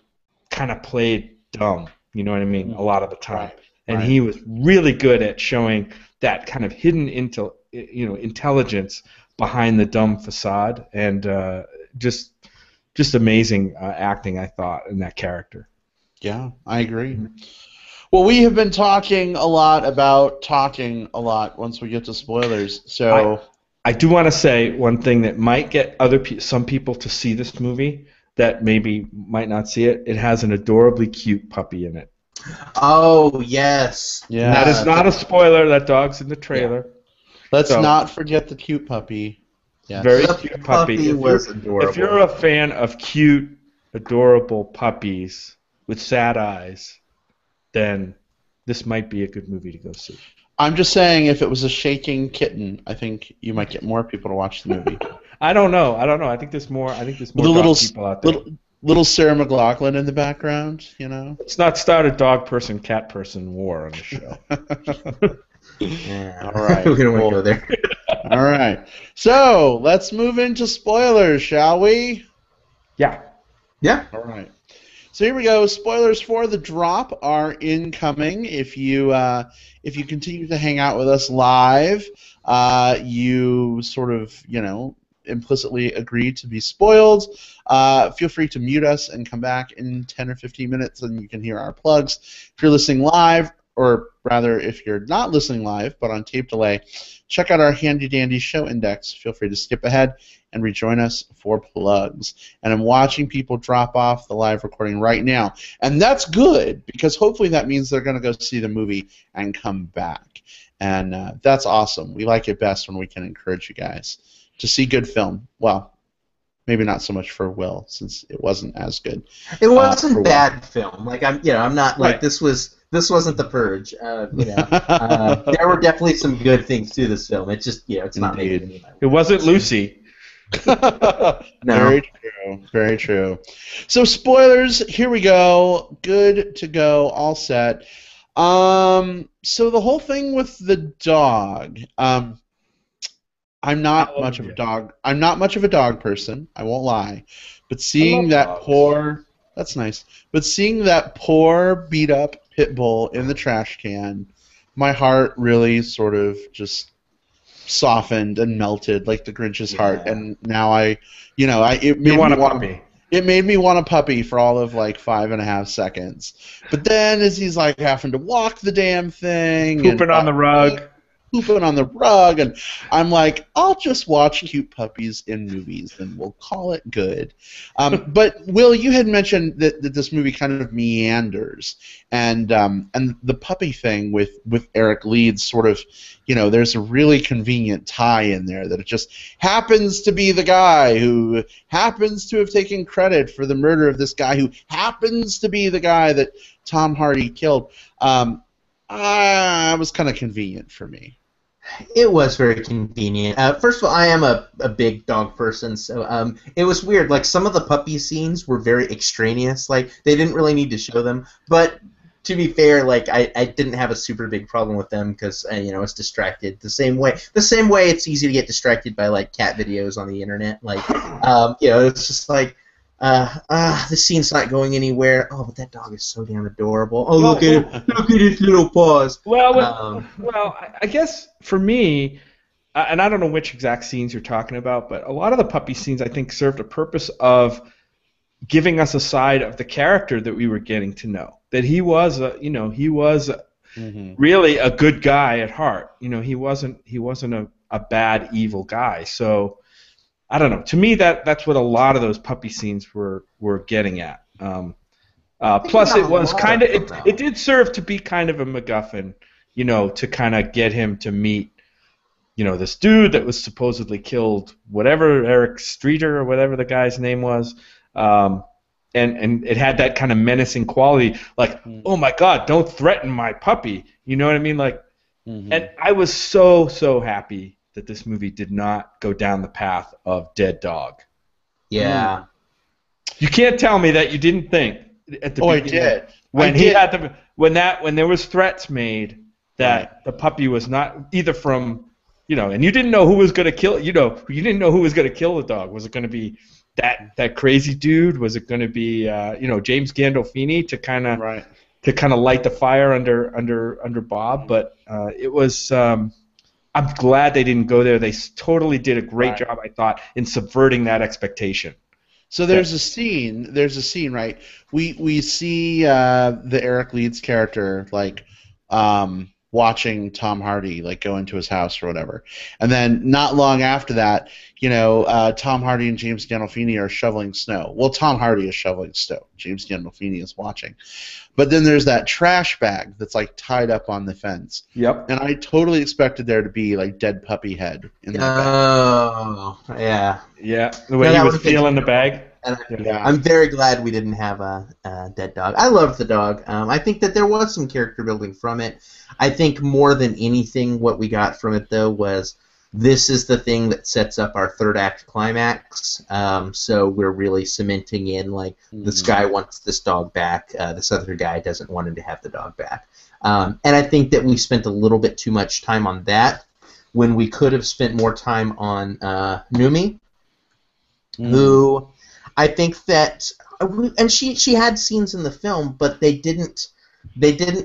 kind of played dumb, you know what I mean, a lot of the time. And he was really good at showing that kind of hidden intelligence behind the dumb facade, and just amazing acting, I thought, in that character. Yeah, I agree. Well, we have been talking a lot once we get to spoilers. So I do want to say one thing that might get some people to see this movie that maybe might not see it. It has an adorably cute puppy in it. Oh, yes. Yeah. That is not a spoiler. That dog's in the trailer. Yeah. Let's not forget the cute puppy. Yes. Very cute puppy. If you're a fan of cute, adorable puppies with sad eyes, then this might be a good movie to go see. I'm just saying, if it was a shaking kitten, I think you might get more people to watch the movie. I don't know. I think there's more dog people out there. Little Sarah McLachlan in the background, Let's not start a dog person, cat person war on the show. Yeah. All right. We don't want to go there. All right. So let's move into spoilers, shall we? Yeah. Yeah. All right. So here we go. Spoilers for The Drop are incoming. If you continue to hang out with us live, you sort of, implicitly agree to be spoiled. Feel free to mute us and come back in 10 or 15 minutes, and you can hear our plugs. If you're listening live, or rather, if you're not listening live, but on tape delay, check out our handy dandy show index. Feel free to skip ahead and rejoin us for plugs. And I'm watching people drop off the live recording right now. And that's good, because hopefully that means they're going to go see the movie and come back. And that's awesome. We like it best when we can encourage you guys to see good film. Well, maybe not so much for Will, since it wasn't as good. It wasn't bad film. Like I'm not like this wasn't The Purge. There were definitely some good things to this film. It's just it's not making me. It wasn't Lucy. No. Very true. Very true. So spoilers. Here we go. Good to go. All set. So the whole thing with the dog. I'm not much of a dog. I'm not much of a dog person. I won't lie. But seeing that poor, that's nice. But seeing that poor beat up pit bull in the trash can, my heart really sort of just softened and melted like the Grinch's heart. And now it made me want a puppy. It made me want a puppy for all of like 5.5 seconds. But then as he's like having to walk the damn thing, pooping on the rug. And I'm like, I'll just watch cute puppies in movies, and we'll call it good. But Will, you had mentioned that this movie kind of meanders, and the puppy thing with Eric Leeds sort of, there's a really convenient tie in there that it just happens to be the guy who happens to have taken credit for the murder of this guy who happens to be the guy that Tom Hardy killed. It was kind of convenient for me. It was very convenient. First of all, I am a big dog person, so it was weird. Like, some of the puppy scenes were very extraneous. Like, they didn't really need to show them. But to be fair, like, I didn't have a super big problem with them because, I was distracted the same way. The same way it's easy to get distracted by, like, cat videos on the internet. Like, it's just like, this scene's not going anywhere. Oh, but that dog is so damn adorable. Oh, look at it. Look at his little paws. Well, I guess for me, and I don't know which exact scenes you're talking about, but a lot of the puppy scenes I think served a purpose of giving us a side of the character that we were getting to know. That he was, really a good guy at heart. He wasn't a bad, evil guy. So I don't know. To me, that's what a lot of those puppy scenes were getting at. Plus, it was kind of it did serve to be kind of a MacGuffin, to kind of get him to meet, this dude that was supposedly killed, whatever Eric Streeter or whatever the guy's name was, and it had that kind of menacing quality, like, oh my God, don't threaten my puppy. You know what I mean? Like, and I was so happy that this movie did not go down the path of dead dog. Yeah. You can't tell me that you didn't think at the beginning. I did. When there was threats made that the puppy was not either from, and you didn't know who was going to kill, you didn't know who was going to kill the dog. Was it going to be that crazy dude? Was it going to be James Gandolfini to kind of light the fire under Bob? But it was. I'm glad they didn't go there. They totally did a great job, I thought, in subverting that expectation. So there's a scene, right? We see the Eric Leeds character like watching Tom Hardy like go into his house or whatever, and then not long after that, Tom Hardy and James Gandolfini are shoveling snow. Well, Tom Hardy is shoveling snow. James Gandolfini is watching. But then there's that trash bag that's like tied up on the fence. Yep. And I totally expected there to be like dead puppy head in the bag. Oh, yeah. Yeah. The way he was feeling the bag. And I'm very glad we didn't have a dead dog. I loved the dog. I think that there was some character building from it. I think more than anything, what we got from it though was this is the thing that sets up our third act climax. So we're really cementing in like this guy wants this dog back. This other guy doesn't want him to have the dog back. And I think that we spent a little bit too much time on that when we could have spent more time on Numi, who I think that, and she had scenes in the film, but they didn't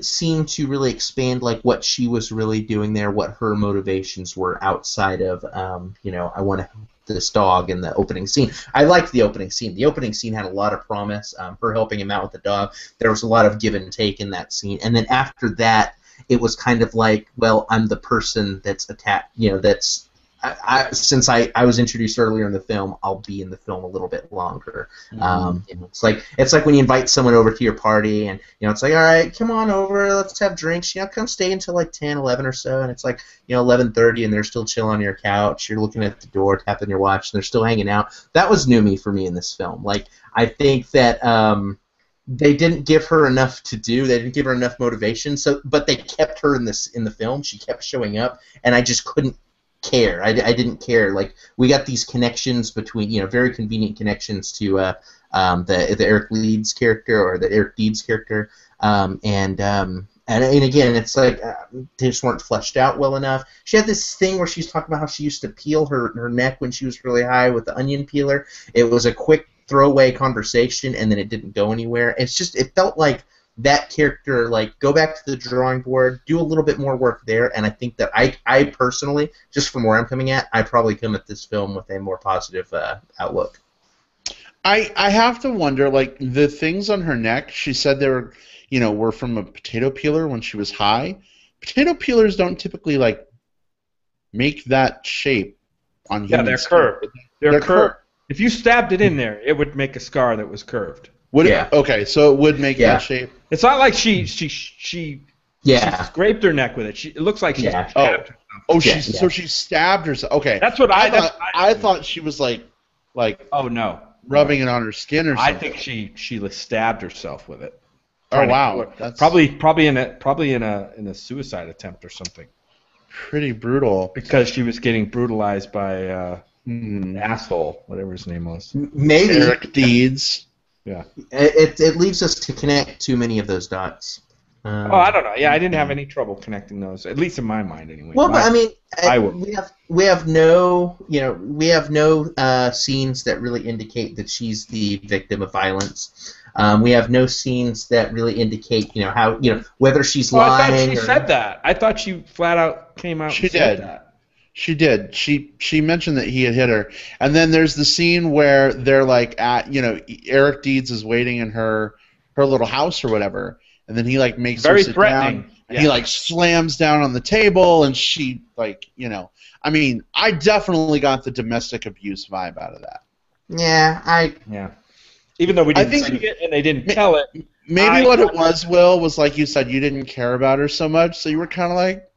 seem to really expand like what she was really doing there, what her motivations were outside of, I want to help this dog in the opening scene. I liked the opening scene. The opening scene had a lot of promise. Her helping him out with the dog. There was a lot of give and take in that scene. And then after that, it was kind of like, well, I'm the person that's attacked, that's since I was introduced earlier in the film, I'll be in the film a little bit longer. It's like when you invite someone over to your party, and it's like, all right, come on over, let's have drinks. Come stay until like 10, 11 or so, and it's like 11:30, and they're still chilling on your couch. You're looking at the door, tapping your watch, and they're still hanging out. That was new for me in this film. Like, I think that they didn't give her enough to do. They didn't give her enough motivation. But they kept her in the film. She kept showing up, and I just couldn't care. I didn't care. Like, we got these connections between, very convenient connections to the Eric Leeds character, or the Eric Deeds character, and again, it's like they just weren't fleshed out well enough. She had this thing where she's talking about how she used to peel her neck when she was really high with the onion peeler. It was a quick throwaway conversation, and then it didn't go anywhere. It felt like that character, like, go back to the drawing board, do a little bit more work there, and I think that I personally, just from where I'm coming at, I probably come at this film with a more positive outlook. I have to wonder, like, the things on her neck, she said they were, were from a potato peeler when she was high. Potato peelers don't typically, like, make that shape on human they're skin. curved. They're curved. If you stabbed it in there, it would make a scar that was curved. Would it? Okay, so it would make that shape. It's not like she scraped her neck with it. It looks like she stabbed herself. Oh, so she stabbed herself. Okay, that's what I thought. I thought she was like. Oh no. Rubbing it on her skin or something. I think she stabbed herself with it. Oh wow, that's probably in a suicide attempt or something. Pretty brutal. Because she was getting brutalized by asshole, whatever his name was. Maybe Eric Deeds. Yeah. It leaves us to connect too many of those dots. I don't know. Yeah, I didn't have any trouble connecting those, at least in my mind, anyway. Well, but I mean, we have no scenes that really indicate that she's the victim of violence. We have no scenes that really indicate, how, whether she's lying. I thought she said that. I thought she flat out came out. She said did. That. She did. She mentioned that he had hit her, and then there's the scene where they're like at, Eric Deeds is waiting in her little house or whatever. And then he, like, makes very her sit threatening. down. Yeah. He, like, slams down on the table, and she, like, I mean, I definitely got the domestic abuse vibe out of that. Yeah. Even though we didn't see it and they didn't tell it. Maybe what it was, Will, was like you said, you didn't care about her so much, so you were kind of like,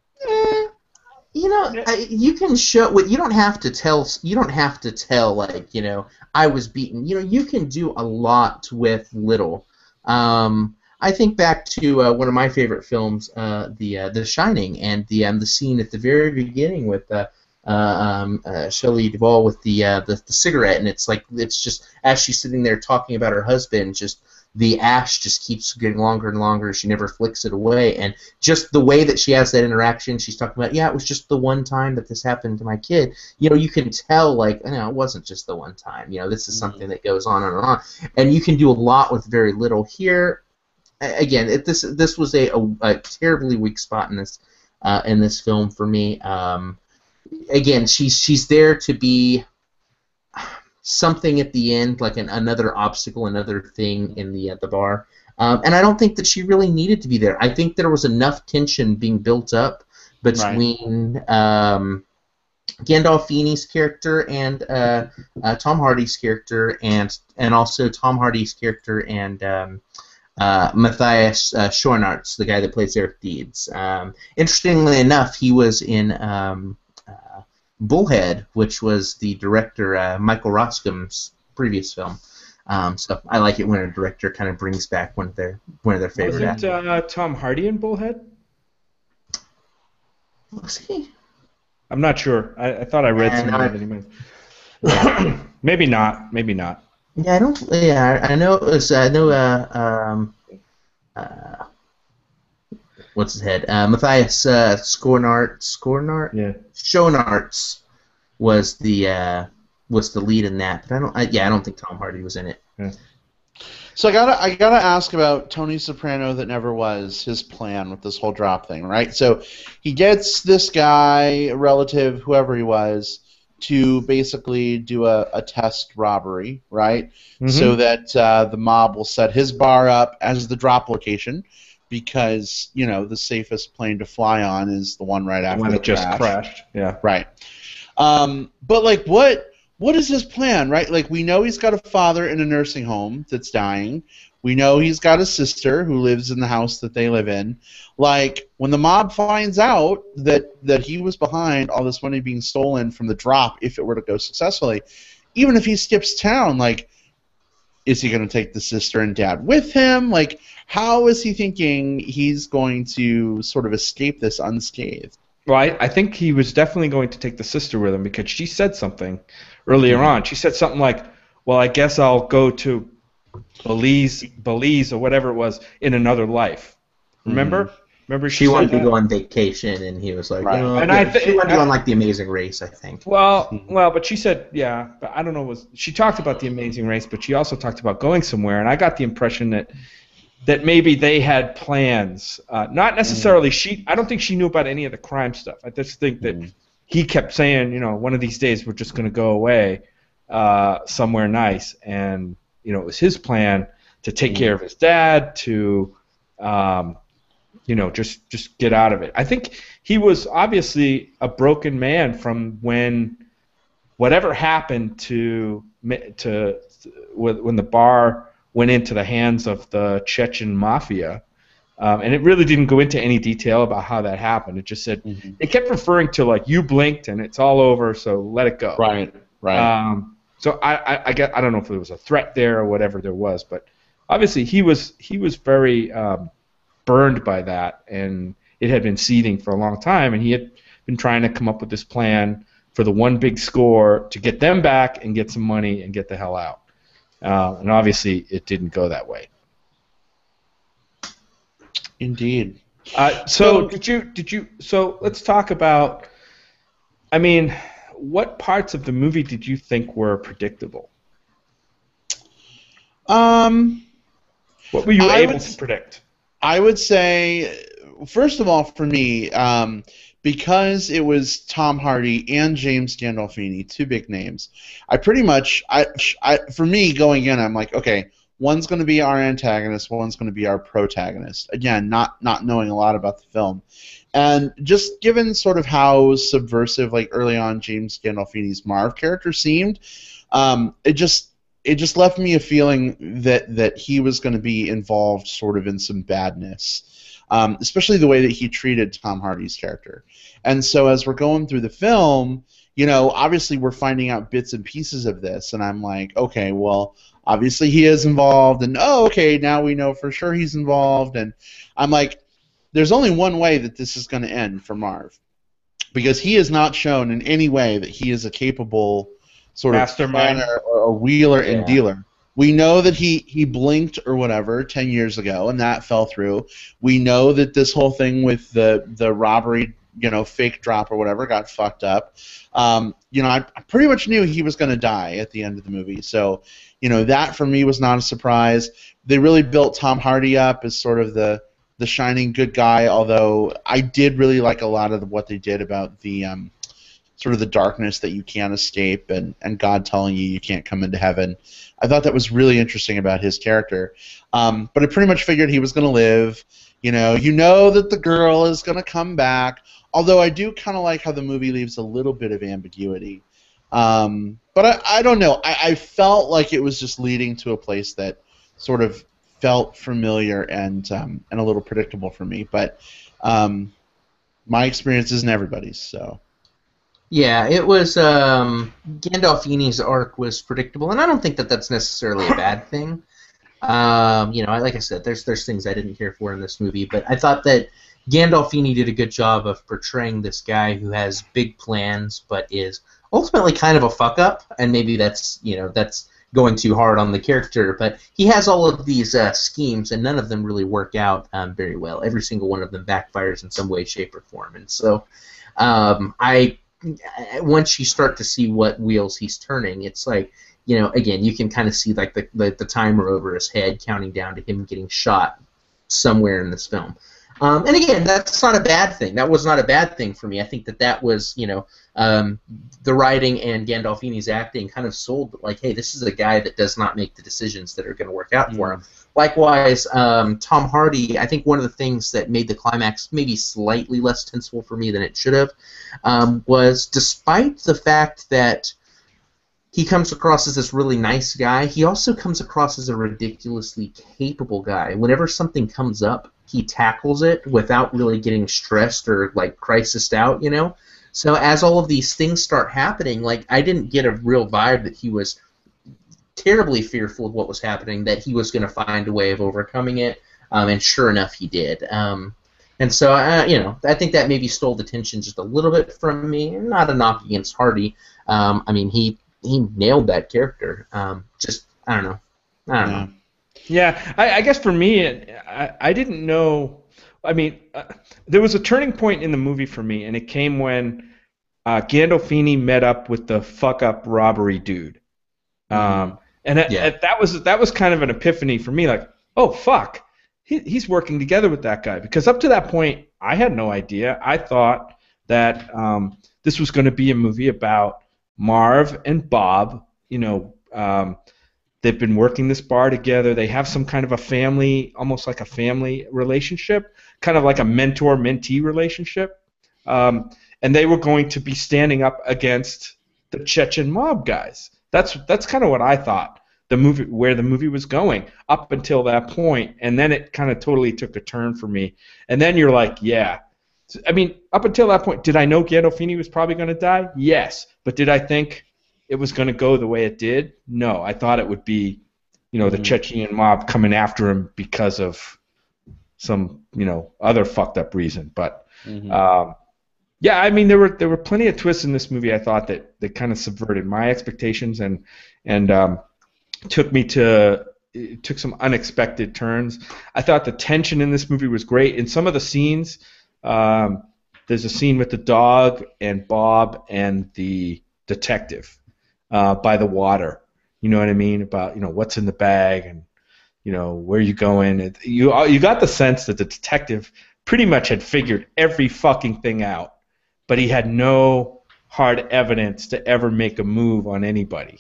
you can show. You don't have to tell. You don't have to tell, like, I was beaten. You can do a lot with little. I think back to one of my favorite films, The Shining, and the scene at the very beginning with Shelley Duvall with the cigarette, and it's just as she's sitting there talking about her husband, just the ash just keeps getting longer and longer. She never flicks it away, and just the way that she has that interaction, she's talking about, it was just the one time that this happened to my kid. You can tell, like, it wasn't just the one time. This is something that goes on and on, and you can do a lot with very little here. Again, this was a terribly weak spot in this film for me. Again, she's there to be something at the end, like another obstacle, another thing in the bar, and I don't think that she really needed to be there. I think there was enough tension being built up between Gandolfini's character and Tom Hardy's character, and also Tom Hardy's character and Matthias Schoenaerts, the guy that plays Eric Deeds. Interestingly enough, he was in Bullhead, which was the director Michael Roscom's previous film. So I like it when a director kind of brings back one of their favorite actors. Wasn't Tom Hardy in Bullhead? Was he? I'm not sure. I thought I read somewhere that he might. Maybe not. Maybe not. Yeah, I don't. Yeah, I know it was. I know. What's his head? Matthias Schoenaerts. Yeah. Schoenaerts was the lead in that, but I don't think Tom Hardy was in it. Yeah. So I gotta ask about Tony Soprano that never was, his plan with this whole drop thing, right? So he gets this guy, a relative, whoever he was, to basically do a test robbery, right? Mm-hmm. So that the mob will set his bar up as the drop location. because the safest plane to fly on is the one right after when the it just crash. crashed. Yeah. Right. But like, what is his plan, right? Like, we know he's got a father in a nursing home that's dying. We know he's got a sister who lives in the house that they live in. Like, when the mob finds out that he was behind all this money being stolen from the drop, if it were to go successfully, even if he skips town, like, is he going to take the sister and dad with him? Like, how is he thinking he's going to sort of escape this unscathed? Well, I think he was definitely going to take the sister with him because she said something earlier on. She said something like, well, I guess I'll go to Belize or whatever it was in another life. Remember? Remember she wanted to go on vacation, and he was like, right. She wanted to go on like The Amazing Race, I think. Well, but she said, yeah, but I don't know. She talked about The Amazing Race, but she also talked about going somewhere, and I got the impression that maybe they had plans. Not necessarily I don't think she knew about any of the crime stuff. I just think that he kept saying, one of these days we're just going to go away somewhere nice, and it was his plan to take care of his dad, to just get out of it. I think he was obviously a broken man from when whatever happened when the bar went into the hands of the Chechen mafia, and it really didn't go into any detail about how that happened. It just said it kept referring to like, you blinked and it's all over, so let it go. Right. So I don't know if there was a threat there or whatever there was, but obviously he was very burned by that, and it had been seething for a long time, and he had been trying to come up with this plan for the one big score to get them back and get some money and get the hell out. And obviously, it didn't go that way. Indeed. So let's talk about. I mean, what parts of the movie did you think were predictable? What were you able to predict? I would say, first of all, for me, because it was Tom Hardy and James Gandolfini, two big names, I pretty much, for me going in, I'm like, okay, one's going to be our antagonist, one's going to be our protagonist. Again, not knowing a lot about the film. And just given sort of how subversive, like early on, James Gandolfini's Marv character seemed, it just left me a feeling that he was going to be involved sort of in some badness, especially the way that he treated Tom Hardy's character. And so as we're going through the film, obviously we're finding out bits and pieces of this, and I'm like, okay, well, obviously he is involved, and okay, now we know for sure he's involved, and I'm like, there's only one way that this is going to end for Marv, because he is not shown in any way that he is a capable sort of planner or a wheeler and dealer. We know that he blinked or whatever 10 years ago, and that fell through. We know that this whole thing with the robbery, fake drop or whatever got fucked up. I pretty much knew he was going to die at the end of the movie. So, that for me was not a surprise. They really built Tom Hardy up as sort of the shining good guy, although I did really like a lot of what they did about the sort of the darkness that you can't escape, and God telling you can't come into heaven. I thought that was really interesting about his character. But I pretty much figured he was going to live. You know that the girl is going to come back, although I do kind of like how the movie leaves a little bit of ambiguity. But I don't know. I felt like it was just leading to a place that sort of felt familiar and a little predictable for me. But my experience isn't everybody's, so... Yeah, it was Gandolfini's arc was predictable, and I don't think that that's necessarily a bad thing. Like I said, there's things I didn't care for in this movie, but I thought that Gandolfini did a good job of portraying this guy who has big plans, but is ultimately kind of a fuck up, and maybe that's going too hard on the character. But he has all of these schemes, and none of them really work out very well. Every single one of them backfires in some way, shape, or form, and so once you start to see what wheels he's turning, it's like, again, you can kind of see like the timer over his head counting down to him getting shot somewhere in this film. And again, that's not a bad thing. That was not a bad thing for me. I think that was, the writing and Gandolfini's acting kind of sold, like, hey, this is a guy that does not make the decisions that are going to work out for him. Likewise, Tom Hardy, I think one of the things that made the climax maybe slightly less tenseful for me than it should have was despite the fact that he comes across as this really nice guy, he also comes across as a ridiculously capable guy. Whenever something comes up, he tackles it without really getting stressed or, like, crisised out, you know? So as all of these things start happening, like, I didn't get a real vibe that he was terribly fearful of what was happening, that he was going to find a way of overcoming it, and sure enough, he did. And so, you know, I think that maybe stole the tension just a little bit from me. Not a knock against Hardy. I mean, he nailed that character. Just, I don't know. Yeah. Yeah, I guess for me, I didn't know. I mean, there was a turning point in the movie for me, and it came when Gandolfini met up with the fuck-up robbery dude. That was kind of an epiphany for me, like, oh, fuck, he's working together with that guy. Because up to that point, I had no idea. I thought that this was going to be a movie about Marv and Bob. You know, they've been working this bar together. They have some kind of a family, almost like a family relationship, kind of like a mentor-mentee relationship. And they were going to be standing up against the Chechen mob guys. That's kind of what I thought where the movie was going up until that point, and then it kind of totally took a turn for me. And then you're like, yeah. I mean, up until that point, did I know Gandolfini was probably going to die? Yes. But did I think it was going to go the way it did? No. I thought it would be, you know, the Chechen mob coming after him because of some, you know, other fucked up reason. But yeah, I mean, there were plenty of twists in this movie. I thought that kind of subverted my expectations and took some unexpected turns. I thought the tension in this movie was great. In some of the scenes, there's a scene with the dog and Bob and the detective by the water. You know what I mean? About, you know, what's in the bag and, you know, where you going. You got the sense that the detective pretty much had figured every fucking thing out, but he had no hard evidence to ever make a move on anybody.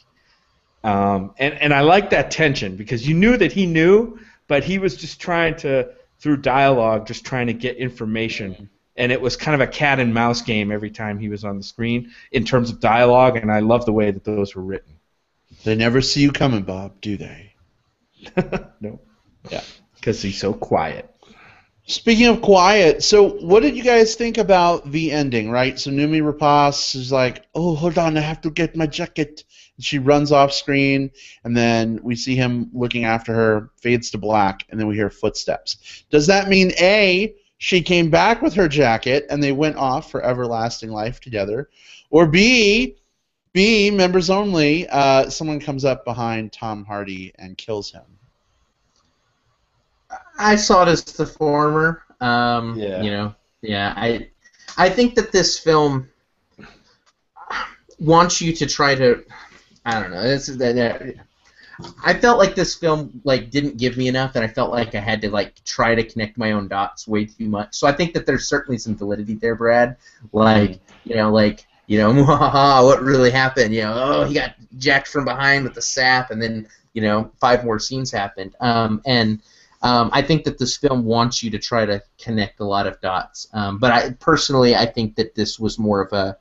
And I like that tension because you knew that he knew, but he was just trying to, through dialogue, just trying to get information. And it was kind of a cat and mouse game every time he was on the screen in terms of dialogue, and I love the way that those were written. They never see you coming, Bob, do they? No. Yeah, because he's so quiet. Speaking of quiet, so what did you guys think about the ending, right? So Noomi Rapace is like, oh, hold on, I have to get my jacket. And she runs off screen, and then we see him looking after her, fades to black, and then we hear footsteps. Does that mean, A, she came back with her jacket, and they went off for everlasting life together? Or B, members only, someone comes up behind Tom Hardy and kills him? I saw it as the former. Yeah. You know, yeah. I think that this film wants you to try to. I don't know. I felt like this film didn't give me enough, and I felt like I had to try to connect my own dots way too much. So I think that there's certainly some validity there, Brad. What really happened? You know, oh, he got jacked from behind with the sap, and then 5 more scenes happened. I think that this film wants you to try to connect a lot of dots. But I think that this was more of a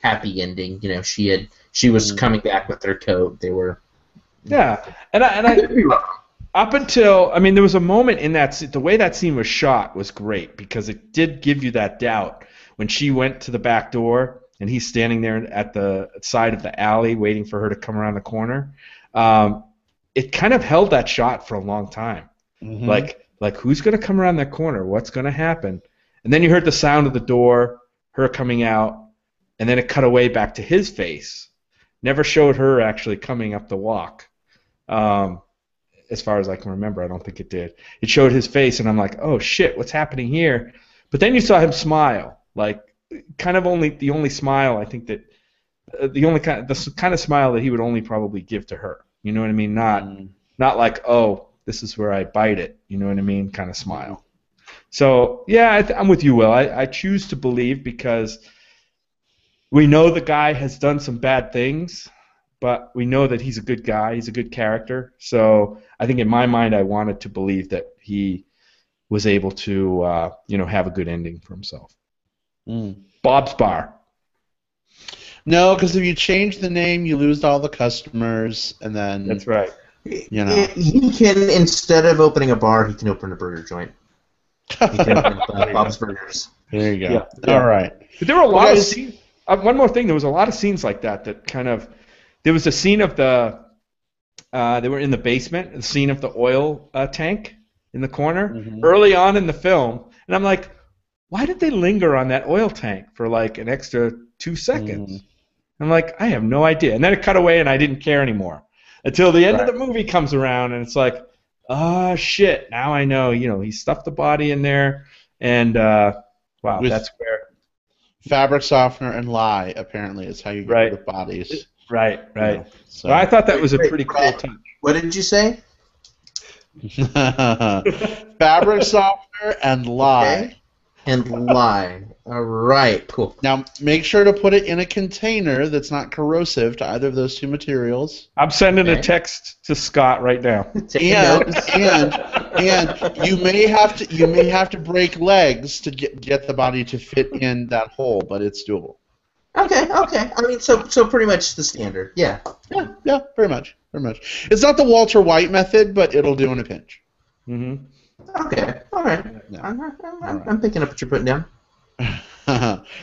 happy ending. You know, she was coming back with her coat. They were. Yeah, and I up until there was a moment in the way that scene was shot was great because it did give you that doubt when she went to the back door and he's standing there at the side of the alley waiting for her to come around the corner. It kind of held that shot for a long time. Mm-hmm. Like who's going to come around that corner? What's going to happen? And then you heard the sound of the door, her coming out, and then it cut away back to his face. Never showed her actually coming up the walk. As far as I can remember, I don't think it did. It showed his face, and I'm like, oh shit, what's happening here? But then you saw him smile, the only smile I think that the kind of smile that he would only probably give to her. You know what I mean? Not like, oh, this is where I bite it. You know what I mean? Kind of smile. So yeah, I'm with you, Will. I choose to believe because we know the guy has done some bad things, but we know that he's a good guy. He's a good character. So I think in my mind, I wanted to believe that he was able to, have a good ending for himself. Bob's Bar. No, because if you change the name, you lose all the customers, and then That's right. He can, instead of opening a bar, he can open a burger joint. He can open Bob's Burgers. There you go. Yeah. All right. But there were a lot of scenes. One more thing, there was a lot of scenes like that kind of. There was a scene of the. They were in the basement. The scene of the oil tank in the corner early on in the film, and I'm like, why did they linger on that oil tank for like an extra 2 seconds? I'm like, I have no idea. And then it cut away, and I didn't care anymore until the end of the movie comes around, and it's like, oh shit! Now I know. He stuffed the body in there, and wow, that's where fabric softener and lye apparently is how you get rid of bodies. Right. So Well, I thought that was a pretty cool touch. What did you say? Fabric softener and lye. Okay. And lye. All right, cool. Now, make sure to put it in a container that's not corrosive to either of those two materials. I'm sending a text to Scott right now. And you may have to break legs to get the body to fit in that hole, but it's doable. Okay. I mean, so pretty much the standard. Yeah, very much. It's not the Walter White method, but it'll do in a pinch. Okay, all right. Yeah. I'm picking up what you're putting down.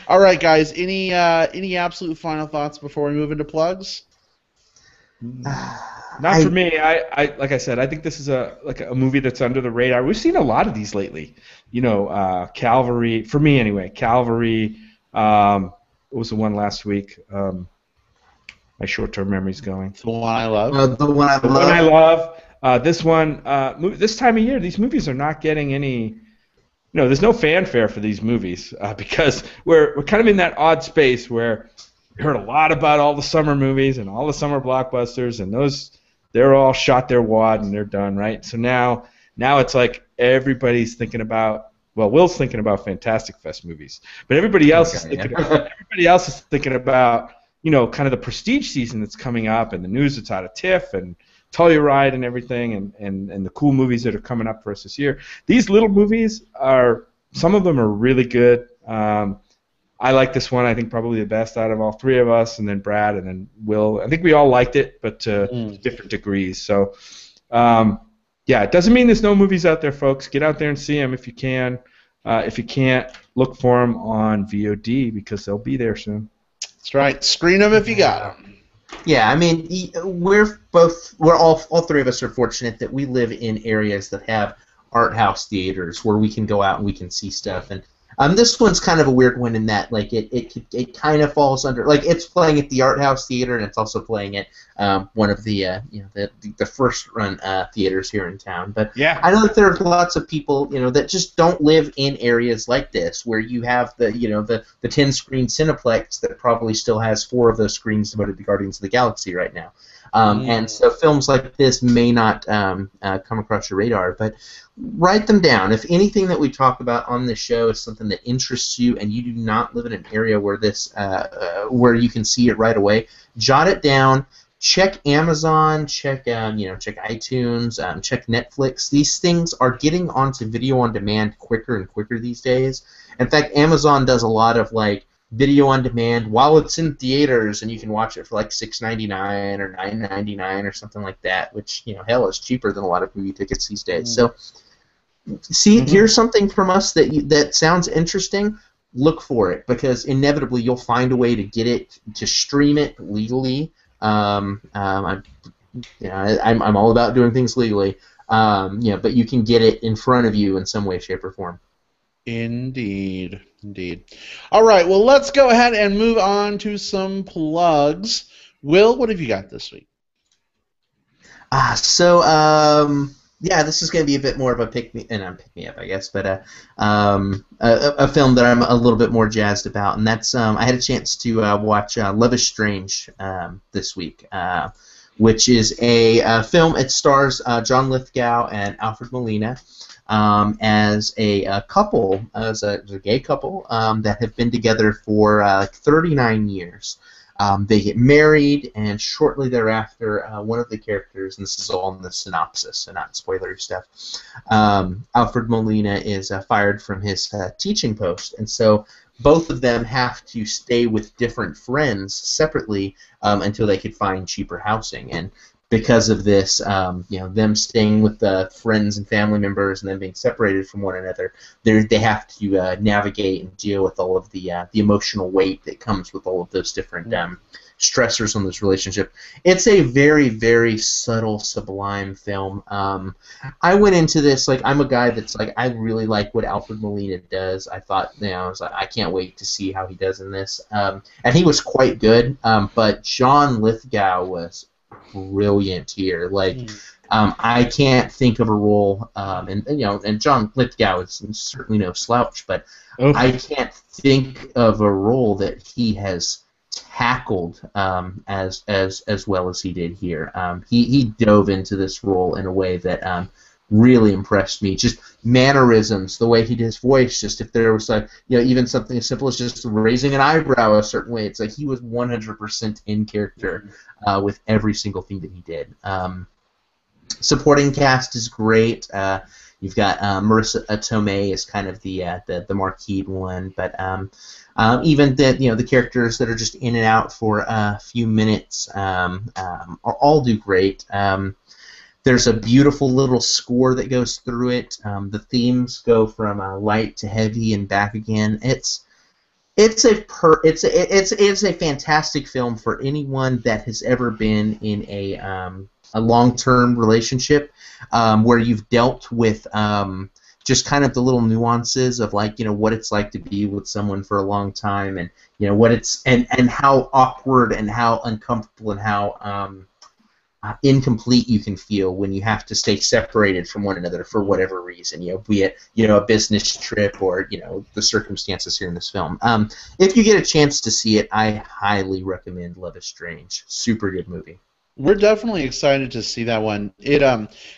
All right, guys. Any absolute final thoughts before we move into plugs? Not for me. I like I said, I think this is a movie that's under the radar. We've seen a lot of these lately. Calvary. For me, anyway. Calvary. What was the one last week? My short-term memory's going. The one I love. The one I love. This one. This time of year, these movies are not getting any. There's no fanfare for these movies because we're kind of in that odd space where we heard a lot about all the summer movies and all the summer blockbusters, and they're all shot their wad and they're done, right? So now it's like everybody's thinking about. Well, Will's thinking about Fantastic Fest movies, but everybody else is thinking about kind of the prestige season that's coming up and the news that's out of TIFF and Telluride and everything and the cool movies that are coming up for us this year. These little movies some of them are really good. I like this one. I think probably the best out of all three of us, and then Brad, and then Will. I think we all liked it, but to different degrees. So. It doesn't mean there's no movies out there, folks. Get out there and see them if you can. If you can't, look for them on VOD because they'll be there soon. That's right. Screen them if you got them. Yeah, I mean, we're all three of us are fortunate that we live in areas that have art house theaters where we can go out and we can see stuff. And this one's kind of a weird one in that it kind of falls under it's playing at the art house theater and it's also playing at one of the first run theaters here in town. But yeah, I know that there's lots of people that just don't live in areas like this where you have the 10-screen Cineplex that probably still has 4 of those screens devoted to Guardians of the Galaxy right now. And so films like this may not come across your radar, but write them down. If anything that we talk about on this show is something that interests you and you do not live in an area where where you can see it right away, jot it down. Check Amazon, check iTunes, check Netflix. These things are getting onto video on demand quicker and quicker these days. In fact, Amazon does a lot of video on demand while it's in theaters, and you can watch it for $6.99 or $9.99 or something like that, which hell is cheaper than a lot of movie tickets these days. So, here's something from us that sounds interesting. Look for it because inevitably you'll find a way to get it to stream it legally. I'm all about doing things legally. But you can get it in front of you in some way, shape, or form. Indeed. All right, well, let's go ahead and move on to some plugs. Will, what have you got this week? This is going to be a bit more of a pick-me-up, I guess, but a film that I'm a little bit more jazzed about, and that's I had a chance to watch Love is Strange this week, which is a film. It stars John Lithgow and Alfred Molina as a couple, as a gay couple that have been together for 39 years. They get married, and shortly thereafter, one of the characters, and this is all in the synopsis, so not spoilery stuff, Alfred Molina is fired from his teaching post, and so both of them have to stay with different friends separately until they could find cheaper housing. And because of this, them staying with the friends and family members and then being separated from one another, they have to navigate and deal with all of the emotional weight that comes with all of those different stressors on this relationship. It's a very, very subtle, sublime film. I went into this I'm a guy that's I really like what Alfred Molina does. I thought, I was like, I can't wait to see how he does in this. And he was quite good. But John Lithgow was brilliant here. I can't think of a role, and John Lithgow is certainly no slouch, but I can't think of a role that he has tackled as well as he did here. He dove into this role in a way that really impressed me. Just mannerisms, the way he did his voice. Just if there was even something as simple as just raising an eyebrow a certain way, it's like he was 100% in character with every single thing that he did. Supporting cast is great. You've got Marissa Tomei as kind of the marquee one, but even the characters that are just in and out for a few minutes all do great. There's a beautiful little score that goes through it. The themes go from light to heavy and back again. It's a fantastic film for anyone that has ever been in a long-term relationship where you've dealt with just kind of the little nuances of what it's like to be with someone for a long time, and what it's and how awkward and how uncomfortable and how incomplete you can feel when you have to stay separated from one another for whatever reason, be it a business trip or the circumstances here in this film. If you get a chance to see it, I highly recommend Love is Strange. Super good movie. We're definitely excited to see that one. It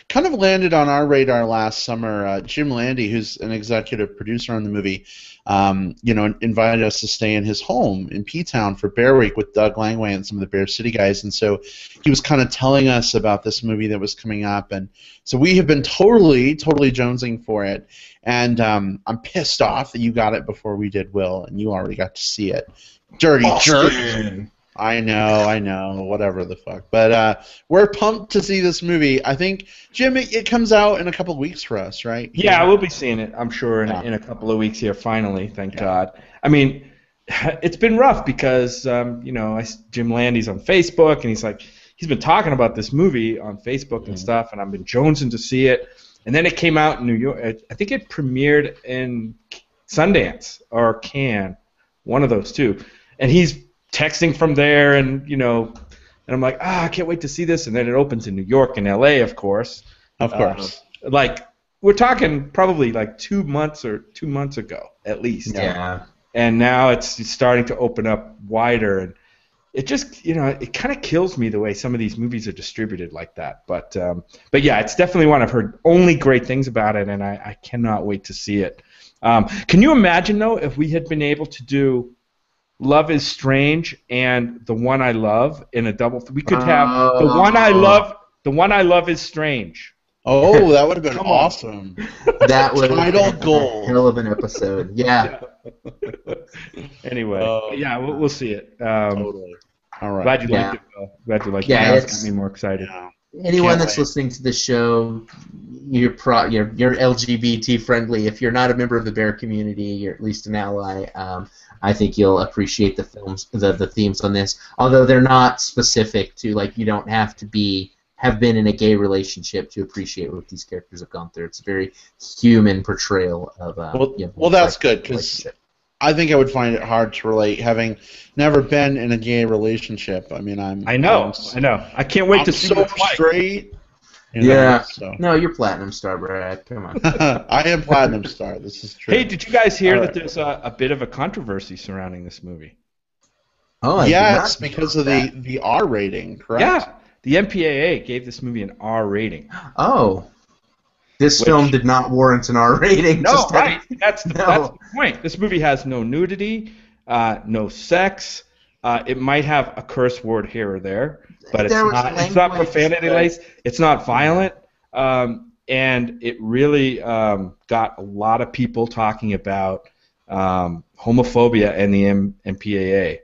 kind of landed on our radar last summer. Jim Landy, who's an executive producer on the movie, invited us to stay in his home in P-Town for Bear Week with Doug Langway and some of the Bear City guys. And so he was kind of telling us about this movie that was coming up. And so we have been totally jonesing for it. And I'm pissed off that you got it before we did, Will, and you already got to see it. Dirty jerk. I know, whatever the fuck. But we're pumped to see this movie. I think, Jim, it comes out in a couple of weeks for us, right? Yeah, we'll be seeing it, I'm sure, in a couple of weeks here, finally, thank God. I mean, it's been rough because, Jim Landy's on Facebook, and he's been talking about this movie on Facebook and stuff, and I've been jonesing to see it. And then it came out in New York. I think it premiered in Sundance or Cannes, one of those two. And he's texting from there, and and I'm like, I can't wait to see this. And then it opens in New York and L.A., of course. Of course. We're talking probably 2 months ago, at least. Yeah. And now it's starting to open up wider, and it just, it kind of kills me the way some of these movies are distributed like that. But yeah, it's definitely one I've heard only great things about it, and I cannot wait to see it. Can you imagine, though, if we had been able to do Love is Strange and The One I Love in a double? We could have The One I Love is Strange. Oh, that would have been awesome. That would have Title been goal. a hell of an episode. Yeah. Anyway, we'll see it. Totally. All right. Glad you liked it, Bill. Glad you liked it. Yeah, It's got me more excited. Yeah. Anyone that's listening to this show, you're LGBT friendly. If you're not a member of the Bear community, you're at least an ally. I think you'll appreciate the themes on this. Although they're not specific to you don't have to have been in a gay relationship to appreciate what these characters have gone through. It's a very human portrayal of. Well, that's good because I think I would find it hard to relate, having never been in a gay relationship. I mean, I know. I can't wait to see so it twice. straight. No, you're Platinum Star, Brad. Come on. I am Platinum Star. This is true. Hey, did you guys hear that there's a bit of a controversy surrounding this movie? Oh, yes, because of the R rating, correct? Yeah, the MPAA gave this movie an R rating. Oh. This film did not warrant an R rating. No, right. That's the point. This movie has no nudity, no sex. It might have a curse word here or there, but There was it's not language, profanity laced. It's not violent, and it really got a lot of people talking about homophobia and the MPAA.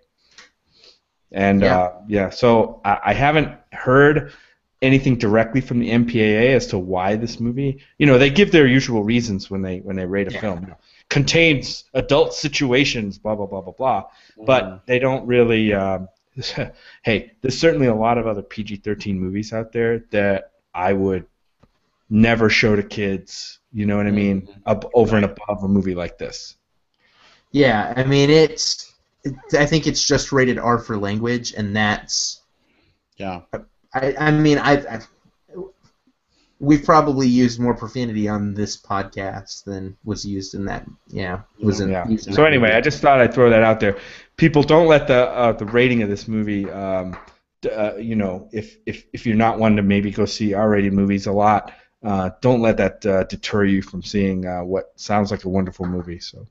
And so I haven't heard anything directly from the MPAA as to why this movie. They give their usual reasons when they rate a film. Contains adult situations, blah blah blah blah blah, but they don't really. Hey, there's certainly a lot of other PG-13 movies out there that I would never show to kids. You know what I mean? Over and above a movie like this. Yeah, I mean I think it's just rated R for language, and that's. Yeah. I mean we've probably used more profanity on this podcast than was used in that. So anyway, I just thought I'd throw that out there. People, don't let the rating of this movie. If you're not one to maybe go see R-rated movies a lot, don't let that deter you from seeing what sounds like a wonderful movie. So.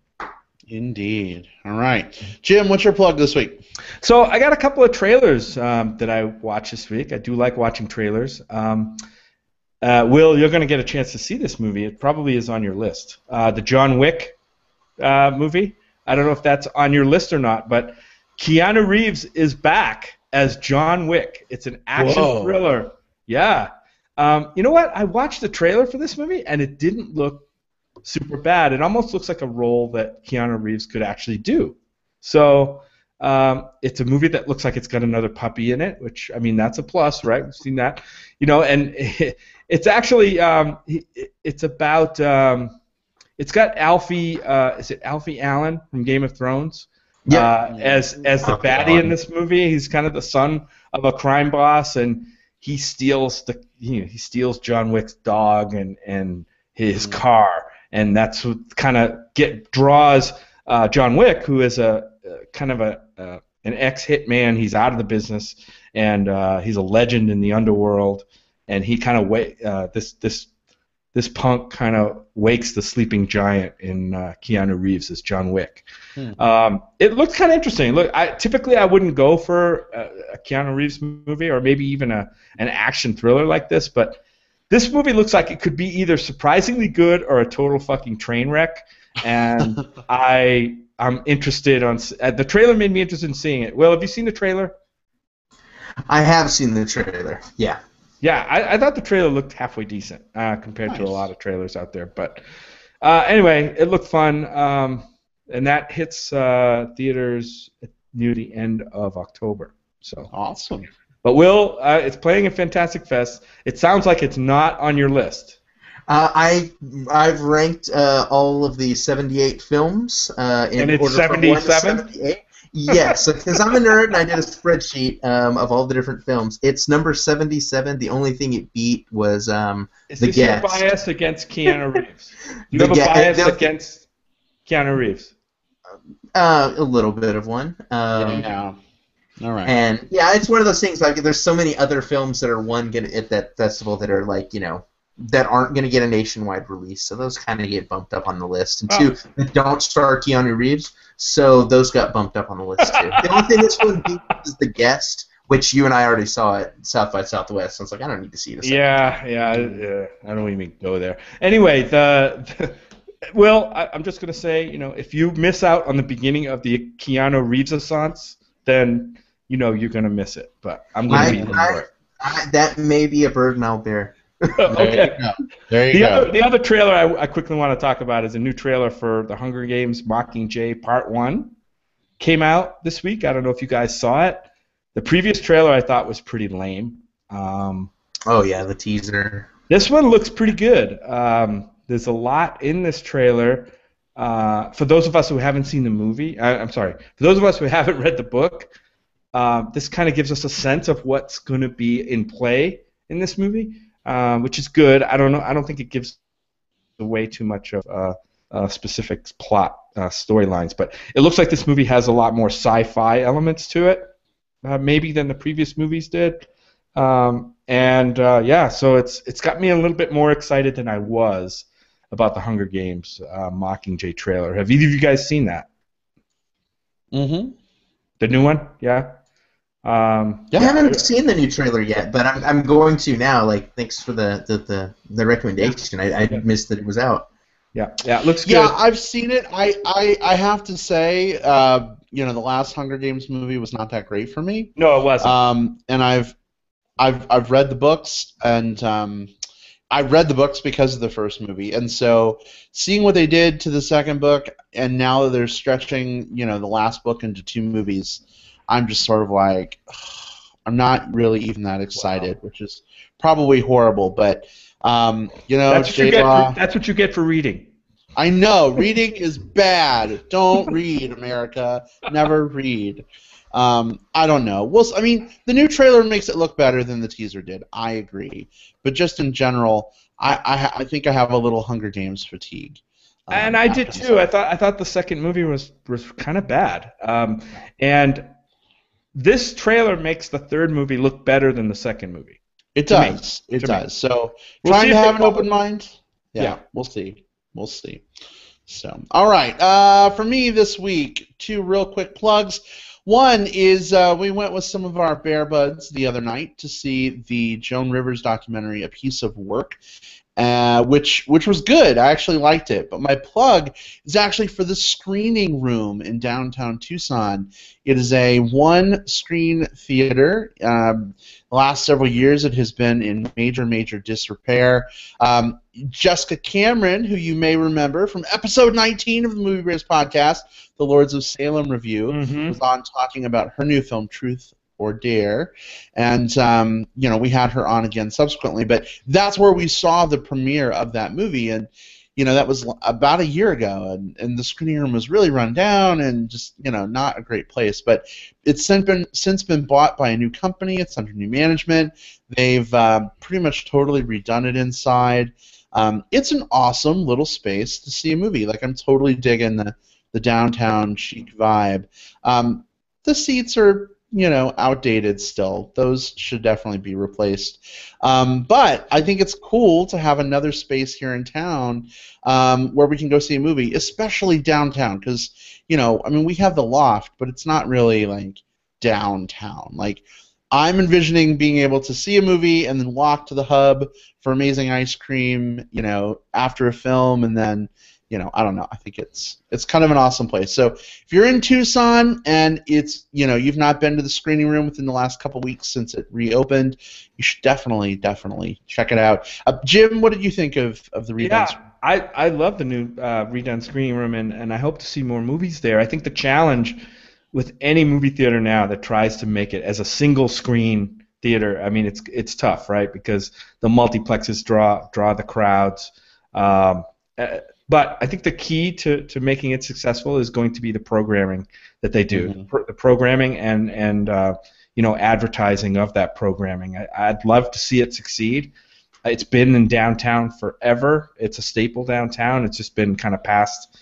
Indeed. All right. Jim, what's your plug this week? So I got a couple of trailers that I watched this week. I do like watching trailers. Will, you're going to get a chance to see this movie. It probably is on your list. The John Wick movie. I don't know if that's on your list or not, but Keanu Reeves is back as John Wick. It's an action thriller. Yeah. You know what? I watched the trailer for this movie, and it didn't look super bad. It almost looks like a role that Keanu Reeves could actually do. So it's a movie that looks like it's got another puppy in it, which, I mean, that's a plus, right? We've seen that. And it's actually it's about it's got Alfie is it Alfie Allen from Game of Thrones as the baddie in this movie. He's kind of the son of a crime boss, and he steals John Wick's dog and his car. And that's what kind of draws John Wick, who is a kind of an ex-hitman. He's out of the business, and he's a legend in the underworld. And he kind of this punk kind of wakes the sleeping giant in Keanu Reeves as John Wick. It looks kind of interesting. Look, typically I wouldn't go for a Keanu Reeves movie or maybe even an action thriller like this, but this movie looks like it could be either surprisingly good or a total fucking train wreck, and I'm interested on. The trailer made me interested in seeing it. Will, have you seen the trailer? I have seen the trailer. Yeah. Yeah, I thought the trailer looked halfway decent compared to a lot of trailers out there. But anyway, it looked fun, and that hits theaters near the end of October. So awesome. But Will, it's playing at Fantastic Fest. It sounds like it's not on your list. I've ranked all of the 78 films in and it's order 77? from 1 to 78. Yes, because I'm a nerd and I did a spreadsheet of all the different films. It's number 77. The only thing it beat was The Guest. Is this your bias against Keanu Reeves? You have a bias against Keanu Reeves? A little bit of one. Yeah. All right. And yeah, it's one of those things. Like, there's so many other films that are at that festival that are like, that aren't going to get a nationwide release. So those kind of get bumped up on the list. And two, that don't star Keanu Reeves. So those got bumped up on the list too. The only thing this one beat is The Guest, which you and I already saw at South by Southwest. So I was like, I don't need to see this. Yeah. I don't even go there. Anyway, Will, I'm just going to say, if you miss out on the beginning of the Keanu Reeves assance, then you're going to miss it. But I'm going to be for it. That may be a burden I'll bear. Okay. There you go. The other trailer I quickly want to talk about is a new trailer for The Hunger Games Mockingjay Part 1. Came out this week. I don't know if you guys saw it. The previous trailer I thought was pretty lame. Oh, yeah, the teaser. This one looks pretty good. There's a lot in this trailer. For those of us who haven't seen the movie, for those of us who haven't read the book, this kind of gives us a sense of what's going to be in play in this movie. Which is good. I don't know. I don't think it gives away too much of specific plot storylines, but it looks like this movie has a lot more sci-fi elements to it, maybe than the previous movies did. So it's got me a little bit more excited than I was about the Hunger Games Mockingjay trailer. Have either of you guys seen that? Mm-hmm. The new one, yeah. I haven't seen the new trailer yet, but I'm going to now. Like, thanks for the recommendation. I missed that it was out. Yeah, it looks good. Yeah, I've seen it. I have to say, the last Hunger Games movie was not that great for me. No, it wasn't. And I've read the books, and I read the books because of the first movie, and so seeing what they did to the second book, and now that they're stretching, the last book into 2 movies, I'm just sort of like, I'm not really even that excited, which is probably horrible, but that's what you get for reading. I know reading is bad. Don't read, America. Never read. I don't know. The new trailer makes it look better than the teaser did. I agree, but just in general, I think I have a little Hunger Games fatigue. And I did too. I thought the second movie was kind of bad. And this trailer makes the third movie look better than the second movie. It does. It does. So trying to have an open mind. Yeah, we'll see. We'll see. So, all right. For me this week, 2 real quick plugs. One is we went with some of our bear buds the other night to see the Joan Rivers documentary, A Piece of Work, which was good. I actually liked it. But my plug is actually for the Screening Room in downtown Tucson. It is a 1-screen theater. The last several years it has been in major disrepair. Jessica Cameron, who you may remember from episode 19 of the Movie Bears podcast, the Lords of Salem review, was on talking about her new film, Truth or Dare, and we had her on again subsequently, but that's where we saw the premiere of that movie, and that was about a year ago, and the Screening Room was really run down and just not a great place, but it's since been bought by a new company. It's under new management. They've pretty much totally redone it inside. It's an awesome little space to see a movie. Like, I'm totally digging the downtown chic vibe. The seats are outdated still. Those should definitely be replaced. But I think it's cool to have another space here in town where we can go see a movie, especially downtown, because, we have the Loft, but it's not really, like, downtown. Like, I'm envisioning being able to see a movie and then walk to the Hub for amazing ice cream, after a film, and then I don't know. I think it's kind of an awesome place. So if you're in Tucson and it's you've not been to the Screening Room within the last couple weeks since it reopened, you should definitely check it out. Jim, what did you think of the redone? Yeah, I love the new redone Screening Room, and I hope to see more movies there. I think the challenge with any movie theater now that tries to make it as a single screen theater, I mean it's tough, right? Because the multiplexes draw the crowds. But I think the key to making it successful is going to be the programming that they do, the programming and advertising of that programming. I'd love to see it succeed. It's been in downtown forever. It's a staple downtown. It's just been kind of passed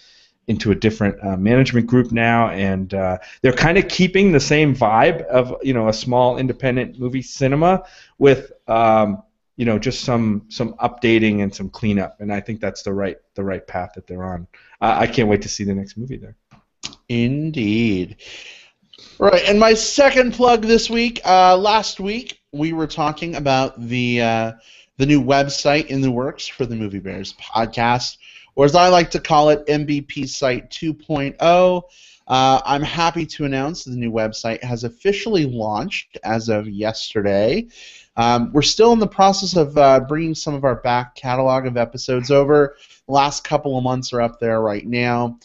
into a different management group now, and they're kind of keeping the same vibe of a small independent movie cinema with just some updating and some cleanup, and I think that's the right path that they're on. I can't wait to see the next movie there. Indeed. All right, and my second plug this week. Last week we were talking about the new website in the works for the Movie Bears podcast, or as I like to call it, MBP Site 2.0. I'm happy to announce the new website has officially launched as of yesterday. We're still in the process of bringing some of our back catalog of episodes over. The last couple of months are up there right now.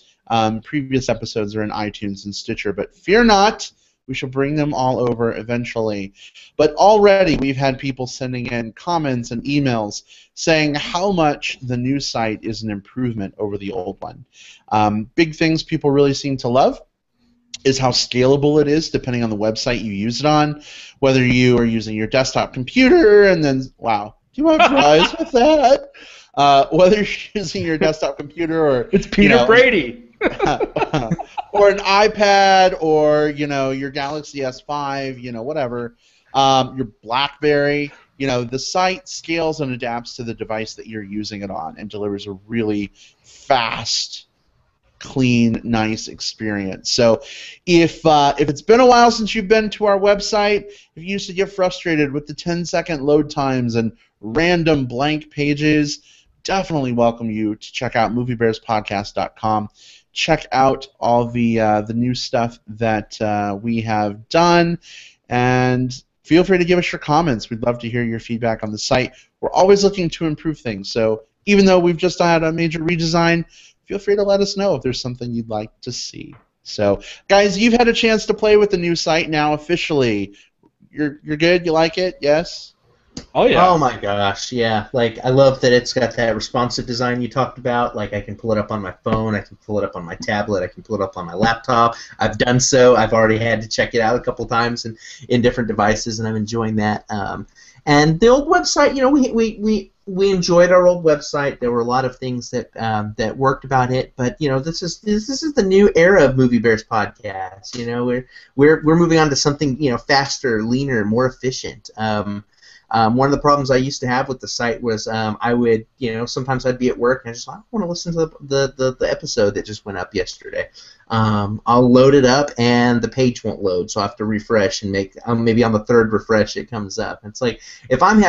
Previous episodes are in iTunes and Stitcher, but fear not, we shall bring them all over eventually. But already we've had people sending in comments and emails saying how much the new site is an improvement over the old one. Big things people really seem to love is how scalable it is depending on the website you use it on, whether you are using your desktop computer and then, wow, do you have fries with that? Whether you're using your desktop computer or... It's Peter Brady. or an iPad or, your Galaxy S5, whatever, your BlackBerry, the site scales and adapts to the device that you're using it on and delivers a really fast clean, nice experience. So if it's been a while since you've been to our website, if you used to get frustrated with the 10-second load times and random blank pages, definitely welcome you to check out moviebearspodcast.com. Check out all the new stuff that we have done, and feel free to give us your comments. We'd love to hear your feedback on the site. We're always looking to improve things, so even though we've just had a major redesign, feel free to let us know if there's something you'd like to see. So, guys, you've had a chance to play with the new site now officially. You're good? You like it? Yes? Oh yeah. Oh my gosh, yeah. Like, I love that it's got that responsive design you talked about. Like, I can pull it up on my phone, I can pull it up on my tablet, I can pull it up on my laptop. I've done so. I've already had to check it out a couple times in different devices, and I'm enjoying that. And the old website, you know, we enjoyed our old website. There were a lot of things that worked about it, but you know, this is the new era of Movie Bears podcast. You know, we're moving on to something, you know, faster, leaner, more efficient. One of the problems I used to have with the site was I would, you know, sometimes I'd be at work and I just I want to listen to the episode that just went up yesterday. I'll load it up and the page won't load, so I have to refresh and make maybe on the third refresh it comes up. It's like if I'm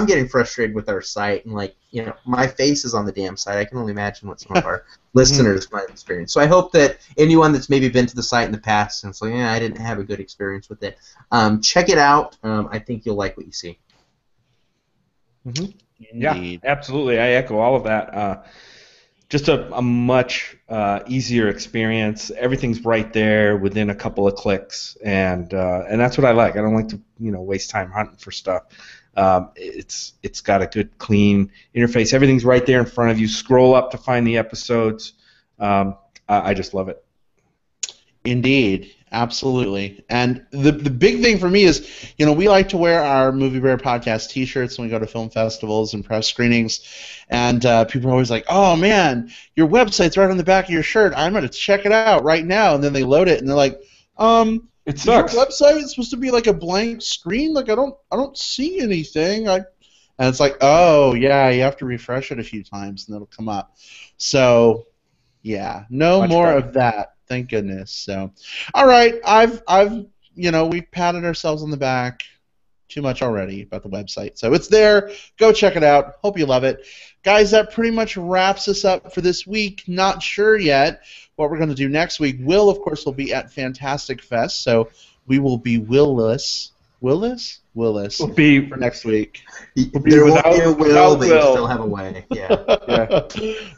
getting frustrated with our site and like, you know, my face is on the damn site, I can only imagine what some of our listeners might experience. So I hope that anyone that's maybe been to the site in the past and it's like, yeah, I didn't have a good experience with it, check it out. I think you'll like what you see. Mm-hmm. Yeah, absolutely. I echo all of that. Just a much easier experience. Everything's right there within a couple of clicks, and that's what I like. I don't like to, you know, waste time hunting for stuff. It's got a good, clean interface. Everything's right there in front of you. Scroll up to find the episodes. I just love it. Indeed. Absolutely. And the big thing for me is, you know, we like to wear our Movie Bear Podcast t-shirts when we go to film festivals and press screenings, and people are always like, oh, man, your website's right on the back of your shirt. I'm going to check it out right now. And then they load it, and they're like, it sucks. Your website is supposed to be like a blank screen? Like, I don't see anything. And it's like, oh, yeah, you have to refresh it a few times, and it'll come up. So, yeah, no Much more better. of that. Thank goodness. So, all right, I've you know, we've patted ourselves on the back too much already about the website. So it's there. Go check it out. Hope you love it. Guys, that pretty much wraps us up for this week. Not sure yet what we're going to do next week. Will, of course, will be at Fantastic Fest, so we will be Willis We'll be for next week. There won't be a will, but you Will. still have a way. Yeah. Yeah.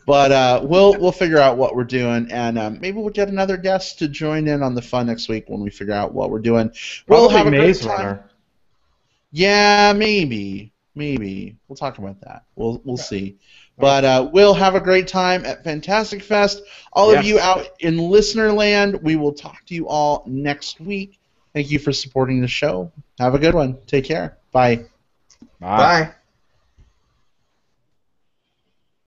But we'll figure out what we're doing, and maybe we'll get another guest to join in on the fun next week when we figure out what we're doing. We'll have a Maze great time. Runner. Yeah, maybe. We'll talk about that. We'll see. But we'll have a great time at Fantastic Fest. All of you out in listener land, we will talk to you all next week. Thank you for supporting the show. Have a good one. Take care. Bye. Bye.